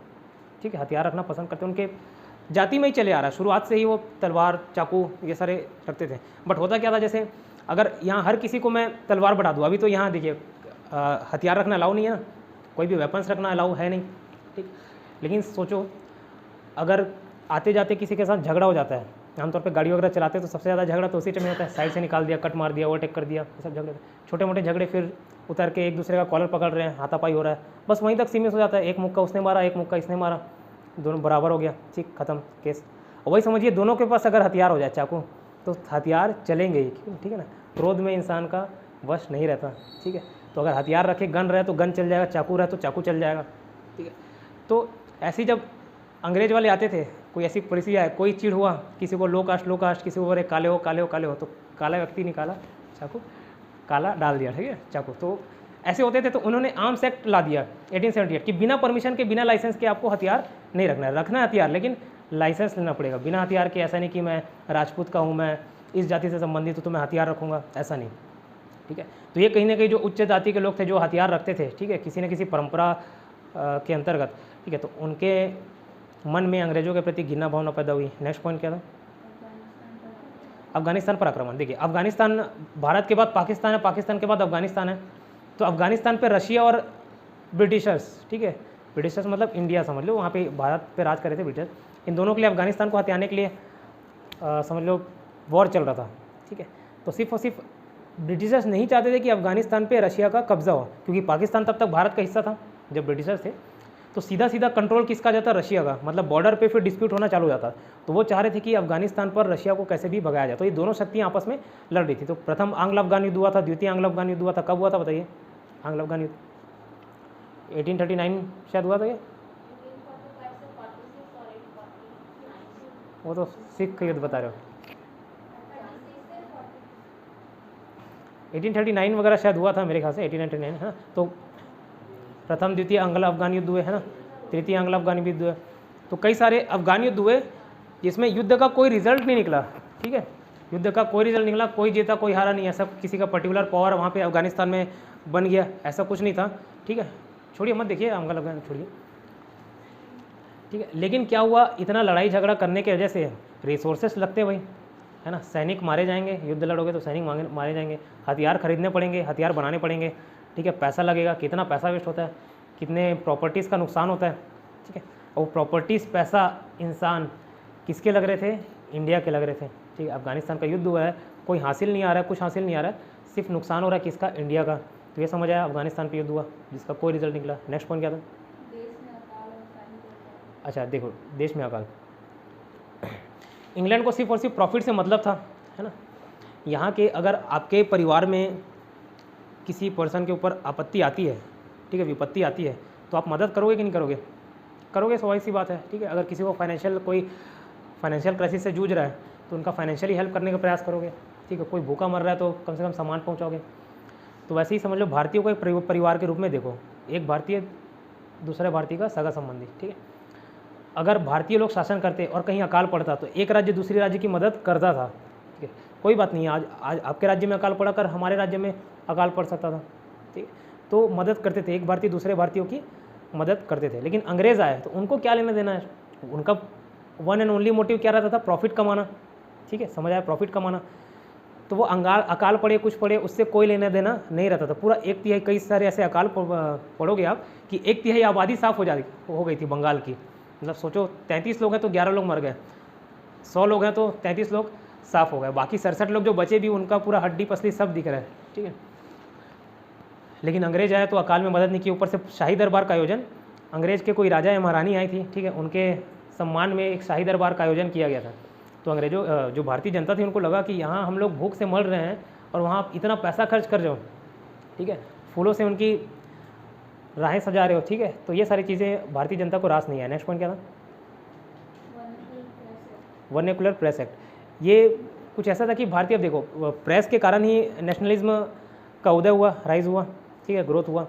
ठीक है, हथियार रखना पसंद करते हैं, उनके जाति में ही चले आ रहा है, शुरुआत से ही वो तलवार चाकू ये सारे रखते थे। बट होता क्या था, जैसे अगर यहाँ हर किसी को मैं तलवार बढ़ा दूँ, अभी तो यहाँ देखिए हथियार रखना अलाउ नहीं है ना, कोई भी वेपन्स रखना अलाउ है नहीं। ठीक, लेकिन सोचो अगर आते जाते किसी के साथ झगड़ा हो जाता है, आमतौर पे गाड़ी वगैरह चलाते हैं तो सबसे ज़्यादा झगड़ा तो उसी टाइम होता है, साइड से निकाल दिया, कट मार दिया, ओवरटेक कर दिया, ये सब झगड़े, छोटे मोटे झगड़े, फिर उतर के एक दूसरे का कॉलर पकड़ रहे हैं, हाथापाई हो रहा है, बस वहीं तक सीमित हो जाता है। एक मुक्का उसने मारा, एक मुक्का इसने मारा, दोनों बराबर हो गया, ठीक, ख़त्म केस। और वही समझिए दोनों के पास अगर हथियार हो जाए, चाकू, तो हथियार चलेंगे ही, ठीक है ना। क्रोध में इंसान का वश नहीं रहता। ठीक है, तो अगर हथियार रखे, गन रहे तो गन चल जाएगा, चाकू रहे तो चाकू चल जाएगा। ठीक है, तो ऐसी जब अंग्रेज़ वाले आते थे, कोई ऐसी पॉलिसी आए, कोई चीड़ हुआ, किसी को लो कास्ट, किसी को बोले काले हो, तो काला व्यक्ति निकाला चाकू, काला डाल दिया, ठीक है, चाकू। तो ऐसे होते थे, तो उन्होंने आर्म्स एक्ट ला दिया 1878 कि बिना परमिशन के, बिना लाइसेंस के आपको हथियार नहीं रखना है। रखना है हथियार, लेकिन लाइसेंस लेना पड़ेगा। बिना हथियार के ऐसा नहीं कि मैं राजपूत का हूँ, मैं इस जाति से संबंधित हूँ तो मैं हथियार रखूँगा, ऐसा नहीं। ठीक है। तो ये कहीं ना कहीं जो उच्च जाति के लोग थे जो हथियार रखते थे, ठीक है, किसी न किसी परंपरा के अंतर्गत, ठीक है, तो उनके मन में अंग्रेजों के प्रति घृणा भावना पैदा हुई। नेक्स्ट पॉइंट क्या था? अफगानिस्तान पर आक्रमण। देखिए अफगानिस्तान भारत के बाद पाकिस्तान है, पाकिस्तान के बाद अफगानिस्तान है, तो अफगानिस्तान पे रशिया और ब्रिटिशर्स, ठीक है, ब्रिटिशर्स मतलब इंडिया समझ लो, वहाँ पे भारत पे राज कर रहे थे ब्रिटिश, इन दोनों के लिए अफगानिस्तान को हथियाने के लिए समझ लो वॉर चल रहा था, ठीक है। तो सिर्फ और सिर्फ ब्रिटिशर्स नहीं चाहते थे कि अफगानिस्तान पे रशिया का कब्जा हो, क्योंकि पाकिस्तान तब तक भारत का हिस्सा था जब ब्रिटिशर्स थे, तो सीधा सीधा कंट्रोल किसका जाता? रशिया का, मतलब बॉर्डर पे फिर डिस्प्यूट होना चालू हो जाता। तो वो चाह रहे थे कि अफगानिस्तान पर रशिया को कैसे भी भगाया जाए। तो ये दोनों शक्तियाँ आपस में लड़ रही थी। तो प्रथम आंग्ल अफगान युद्ध हुआ था, द्वितीय आंग्ल अफगान युद्ध हुआ था। कब हुआ था बताइए? आंग्ल अफगान युद्ध 1839 शायद हुआ था क्या? वो तो सिख युद्ध बता रहे हो, 1839 वगैरह शायद हुआ था मेरे ख्याल से, 1839 है ना। तो प्रथम द्वितीय आंग्ल अफगान युद्ध हुए है ना, तृतीय आंग्ल अफगान युद्ध हुए, तो कई सारे अफगान युद्ध हुए जिसमें युद्ध का कोई रिजल्ट नहीं निकला, ठीक है, युद्ध का कोई रिजल्ट निकला, कोई जीता कोई हारा नहीं, ऐसा किसी का पर्टिकुलर पावर वहाँ पे अफगानिस्तान में बन गया, ऐसा कुछ नहीं था, ठीक है। छोड़िए मत देखिए आंग्ल अफगान, छोड़िए, ठीक है। लेकिन क्या हुआ, इतना लड़ाई झगड़ा करने की वजह से रिसोर्सेस लगते भाई, है ना, सैनिक मारे जाएंगे, युद्ध लड़ोगे तो सैनिक मारे जाएंगे, हथियार खरीदने पड़ेंगे, हथियार बनाने पड़ेंगे, ठीक है, पैसा लगेगा, कितना पैसा वेस्ट होता है, कितने प्रॉपर्टीज़ का नुकसान होता है, ठीक है। और प्रॉपर्टीज़, पैसा, इंसान किसके लग रहे थे? इंडिया के लग रहे थे, ठीक है। अफगानिस्तान का युद्ध हुआ है, कोई हासिल नहीं आ रहा है, कुछ हासिल नहीं आ रहा है, सिर्फ नुकसान हो रहा है किसका? इंडिया का। तो ये समझ आया, अफगानिस्तान पे युद्ध हुआ जिसका कोई रिजल्ट निकला। नेक्स्ट पॉइंट क्या था? अच्छा देखो, देश में अकाल, इंग्लैंड को सिर्फ और सिर्फ प्रॉफिट से मतलब था, है ना। यहाँ के अगर आपके परिवार में किसी पर्सन के ऊपर आपत्ति आती है, ठीक है, विपत्ति आती है, तो आप मदद करोगे कि नहीं करोगे? करोगे, स्वाभाविक सी बात है, ठीक है। अगर किसी को कोई फाइनेंशियल क्राइसिस से जूझ रहा है तो उनका फाइनेंशियली हेल्प करने का प्रयास करोगे, ठीक है। कोई भूखा मर रहा है तो कम से कम सामान पहुँचाओगे। तो वैसे ही समझ लो भारतीयों को एक परिवार के रूप में देखो, एक भारतीय दूसरे भारतीय का सगा संबंधी, ठीक है। अगर भारतीय लोग शासन करते और कहीं अकाल पड़ता तो एक राज्य दूसरे राज्य की मदद करता था, ठीक है। कोई बात नहीं, आज आपके राज्य में अकाल पड़ा कर हमारे राज्य में अकाल पड़ सकता था, ठीक है। तो मदद करते थे, एक भारतीय दूसरे भारतीयों की मदद करते थे। लेकिन अंग्रेज़ आए तो उनको क्या लेना देना है? उनका वन एंड ओनली मोटिव क्या रहता था? प्रॉफिट कमाना, ठीक है, समझ आया, प्रॉफिट कमाना। तो वो अकाल पड़े कुछ पड़े उससे कोई लेना देना नहीं रहता था। पूरा 1/3, कई सारे ऐसे अकाल पड़ोगे आप कि 1/3 आबादी साफ हो गई थी बंगाल की। मतलब सोचो 33 लोग हैं तो 11 लोग मर गए, 100 लोग हैं तो 33 लोग साफ हो गए, बाकी 67 लोग जो बचे भी उनका पूरा हड्डी पसली सब दिख रहा है, ठीक है। लेकिन अंग्रेज आए तो अकाल में मदद नहीं की। ऊपर से शाही दरबार का आयोजन, अंग्रेज के कोई राजा या महारानी आई थी, ठीक है, उनके सम्मान में एक शाही दरबार का आयोजन किया गया था। तो अंग्रेजों जो भारतीय जनता थी उनको लगा कि यहाँ हम लोग भूख से मर रहे हैं और वहाँ इतना पैसा खर्च कर जाओ, ठीक है, फूलों से उनकी राहें सजा रहे हो, ठीक है। तो ये सारी चीज़ें भारतीय जनता को रास नहीं है। नेक्स्ट पॉइंट क्या था? Vernacular press act. ये कुछ ऐसा था कि भारतीय, अब देखो प्रेस के कारण ही नेशनलिज्म का उदय हुआ, राइज हुआ, ठीक है, ग्रोथ हुआ।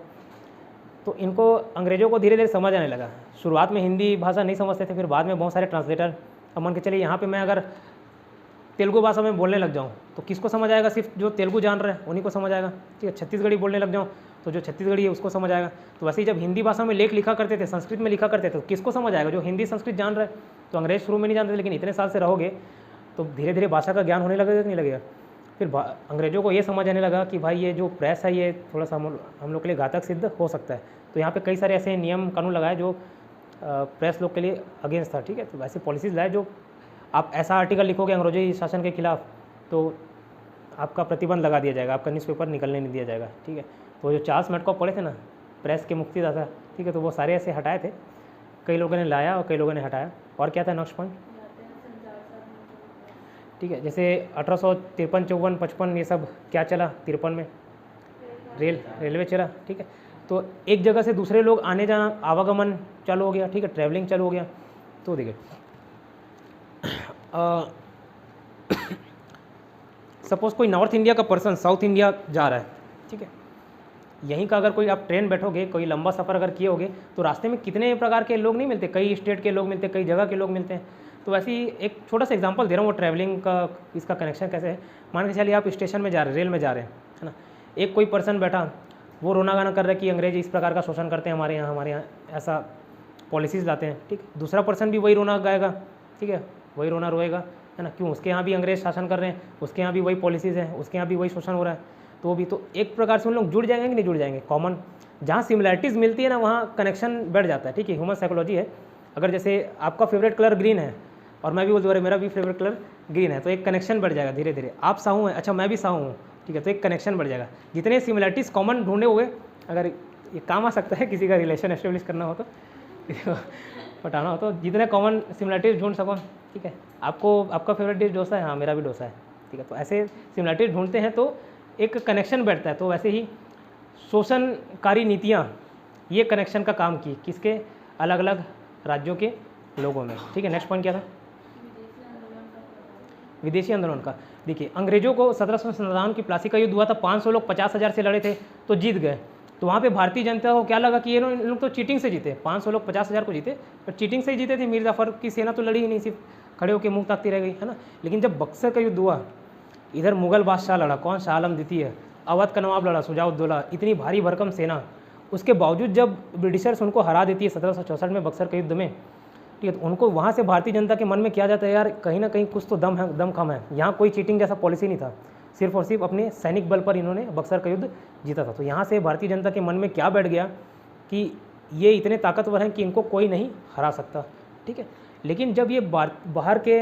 तो इनको अंग्रेजों को धीरे धीरे समझ आने लगा। शुरुआत में हिंदी भाषा नहीं समझते थे, फिर बाद में बहुत सारे ट्रांसलेटर, अब मान के चलिए यहाँ पे मैं अगर तेलुगु भाषा में बोलने लग जाऊँ तो किसको समझ आएगा? सिर्फ जो तेलुगु जान रहे हैं उन्हीं को समझ आएगा, ठीक है। छत्तीसगढ़ी बोलने लग जाऊँ तो जो छत्तीसगढ़ी है उसको समझ आएगा। तो वैसे ही जब हिंदी भाषा में लेख लिखा करते थे, संस्कृत में लिखा करते थे, तो किसको समझ आएगा? जो हिंदी संस्कृत जान रहे हैं। तो अंग्रेज शुरू में नहीं जानते थे, लेकिन इतने साल से रहोगे तो धीरे धीरे भाषा का ज्ञान होने लगेगा कि नहीं लगेगा। फिर अंग्रेजों को ये समझ आने लगा कि भाई ये जो प्रेस है ये थोड़ा सा हम लोग के लिए घातक सिद्ध हो सकता है। तो यहाँ पे कई सारे ऐसे नियम कानून लगाए जो प्रेस लोग के लिए अगेंस्ट था, ठीक है। तो वैसे पॉलिसीज़ लाए, जो आप ऐसा आर्टिकल लिखोगे अंग्रेजी शासन के खिलाफ तो आपका प्रतिबंध लगा दिया जाएगा, आपका न्यूज़पेपर निकलने नहीं दिया जाएगा, ठीक है। तो जो चार्ल्स मेडकॉफ पढ़े थे ना, प्रेस के मुक्तिदाता, ठीक है, तो वो सारे ऐसे हटाए थे, कई लोगों ने लाया और कई लोगों ने हटाया। और क्या था नेक्स्ट पॉइंट? ठीक है, जैसे 1853, 54, 55 ये सब क्या चला? 53 में रेलवे चला, ठीक है। तो एक जगह से दूसरे लोग आने जाना, आवागमन चालू हो गया, ठीक है, ट्रैवलिंग चालू हो गया। तो देखिए सपोज़ कोई नॉर्थ इंडिया का पर्सन साउथ इंडिया जा रहा है, ठीक है, यहीं का अगर कोई आप ट्रेन बैठोगे, कोई लंबा सफ़र अगर किए होगे तो रास्ते में कितने प्रकार के लोग नहीं मिलते, कई स्टेट के लोग मिलते, कई जगह के लोग मिलते हैं। तो वैसे ही एक छोटा सा एग्जांपल दे रहा हूँ वो ट्रैवलिंग का, इसका कनेक्शन कैसे है। मान के चलिए आप स्टेशन में जा रहे हैं, रेल में जा रहे हैं, है ना, एक कोई पर्सन बैठा वो रोना गाना कर रहा है कि अंग्रेज इस प्रकार का शोषण करते हैं हमारे यहाँ ऐसा पॉलिसीज़ लाते हैं, ठीक। दूसरा पर्सन भी वही रोना गाएगा, ठीक है, वही रोना रोएगा, है ना, क्यों, उसके यहाँ भी अंग्रेज शासन कर रहे हैं, उसके यहाँ भी वही पॉलिसीज़ हैं, उसके यहाँ भी वही शोषण हो रहा है, तो वो भी, तो एक प्रकार से उन लोग जुड़ जाएंगे कि नहीं जुड़ जाएंगे। कॉमन जहाँ सिमिलैरिटीज़ मिलती है ना वहाँ कनेक्शन बैठ जाता है, ठीक है, ह्यूमन साइकोलॉजी है। अगर जैसे आपका फेवरेट कलर ग्रीन है और मैं भी बोलता हूँ मेरा भी फेवरेट कलर ग्रीन है, तो एक कनेक्शन बढ़ जाएगा धीरे धीरे। आप साहू हैं, अच्छा मैं भी साहू हूँ, ठीक है, तो एक कनेक्शन बढ़ जाएगा। जितने सिमिलैरिटीज़ कॉमन ढूंढे हुए, अगर ये काम आ सकता है किसी का रिलेशन एस्टेब्लिश करना हो तो, बताना हो तो, जितने कॉमन सिमिलैरिटीज़ ढूंढ सको, ठीक है। आपको आपका फेवरेट डिश डोसा है, हाँ मेरा भी डोसा है, ठीक है, तो ऐसे सिमिलैरिटीज़ ढूंढते हैं तो एक कनेक्शन बैठता है। तो वैसे ही शोषणकारी नीतियाँ ये कनेक्शन का काम की किसके, अलग अलग राज्यों के लोगों में, ठीक है। नेक्स्ट पॉइंट क्या था, विदेशी आंदोलन का। देखिए अंग्रेजों को 1757 की प्लासी का युद्ध हुआ था, 500 लोग 50,000 से लड़े थे तो जीत गए। तो वहाँ पे भारतीय जनता को क्या लगा कि ये लोग तो चीटिंग से जीते, 500 लोग 50,000 को जीते, पर चीटिंग से ही जीते थे। मीर जाफर की सेना तो लड़ी ही नहीं, सिर्फ खड़े होकर मुँह ताकती रह गई, है ना। लेकिन जब बक्सर का युद्ध हुआ, इधर मुगल बादशाह लड़ा, कौन, शाह आलम द्वितीय, अवध का नवाब लड़ा शुजाउद्दौला, इतनी भारी भरकम सेना, उसके बावजूद जब ब्रिटिशर्स उनको हरा देती है 1764 में बक्सर के युद्ध में, ठीक है, तो उनको वहाँ से भारतीय जनता के मन में क्या जाता है, यार कहीं ना कहीं कुछ तो दम है, दम कम है, यहाँ कोई चीटिंग जैसा पॉलिसी नहीं था, सिर्फ और सिर्फ अपने सैनिक बल पर इन्होंने बक्सर का युद्ध जीता था। तो यहाँ से भारतीय जनता के मन में क्या बैठ गया कि ये इतने ताकतवर हैं कि इनको कोई नहीं हरा सकता, ठीक है। लेकिन जब ये बाहर के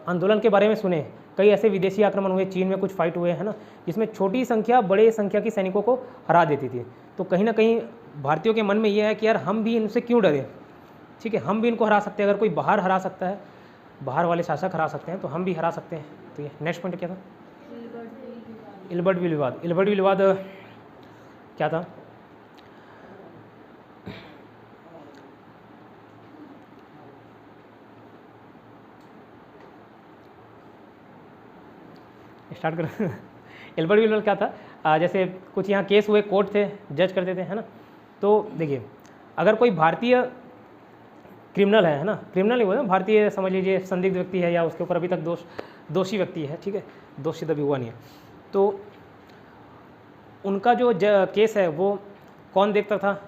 आंदोलन के बारे में सुने, कई ऐसे विदेशी आक्रमण हुए, चीन में कुछ फाइट हुए, है ना, जिसमें छोटी संख्या बड़े संख्या की सैनिकों को हरा देती थी, तो कहीं ना कहीं भारतीयों के मन में यह है कि यार हम भी इनसे क्यों डरें, ठीक है, हम भी इनको हरा सकते हैं। अगर कोई बाहर हरा सकता है, बाहर वाले शासक हरा सकते हैं, तो हम भी हरा सकते हैं। तो ये नेक्स्ट पॉइंट क्या था, इल्बर्ट विवाद। इल्बर्ट विवाद क्या था, स्टार्ट कर इल्बर्ट विवाद क्या था, जैसे कुछ यहाँ केस हुए, कोर्ट थे, जज करते थे, है ना। तो देखिए अगर कोई भारतीय क्रिमिनल है ना, क्रिमिनल नहीं हुआ, भारतीय समझ लीजिए संदिग्ध व्यक्ति है या उसके ऊपर अभी तक दोषी व्यक्ति है, ठीक है, दोषी तभी हुआ नहीं है, तो उनका जो केस है वो कौन देखता था,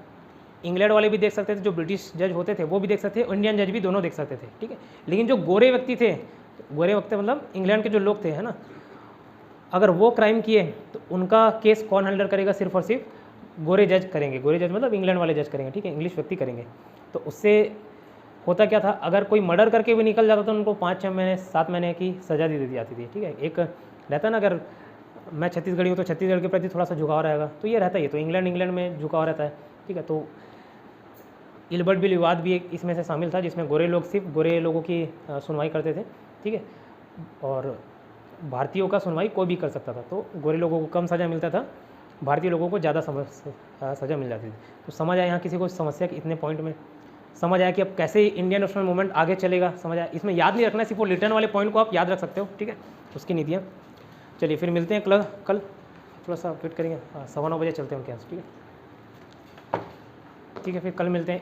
इंग्लैंड वाले भी देख सकते थे, जो ब्रिटिश जज होते थे वो भी देख सकते थे, इंडियन जज भी दोनों देख सकते थे, ठीक है। लेकिन जो गोरे व्यक्ति थे, गोरे व्यक्ति मतलब इंग्लैंड के जो लोग थे, है ना, अगर वो क्राइम किए तो उनका केस कौन हैंडल करेगा, सिर्फ और सिर्फ गोरे जज करेंगे। गोरे जज मतलब इंग्लैंड वाले जज करेंगे, ठीक है, इंग्लिश व्यक्ति करेंगे। तो उससे होता क्या था, अगर कोई मर्डर करके भी निकल जाता तो उनको 5-6 महीने 7 महीने की सज़ा दे दी जाती थी, ठीक है। एक रहता ना, अगर मैं छत्तीसगढ़ी हूँ तो छत्तीसगढ़ के प्रति थोड़ा सा झुकाव रहेगा, तो ये रहता ही है, तो इंग्लैंड में झुकाव रहता है, ठीक है। तो इल्बर्ट बिल विवाद भी एक इसमें से शामिल था, जिसमें गोरे लोग सिर्फ गोरे लोगों की सुनवाई करते थे, ठीक है, और भारतीयों का सुनवाई कोई भी कर सकता था। तो गोरे लोगों को कम सज़ा मिलता था, भारतीय लोगों को ज़्यादा सज़ा मिल जाती थी। तो समझ आया यहाँ किसी को समस्या कि इतने पॉइंट में समझ आया कि अब कैसे इंडियन नेशनल मूवमेंट आगे चलेगा, समझ आया। इसमें याद नहीं रखना, सिर्फ वो रिटर्न वाले पॉइंट को आप याद रख सकते हो, ठीक है, उसकी नीतियाँ। चलिए फिर मिलते हैं कल थोड़ा सा वेट करेंगे, 9:15 बजे चलते हैं उनके यहाँ, ठीक है, ठीक है, फिर कल मिलते हैं।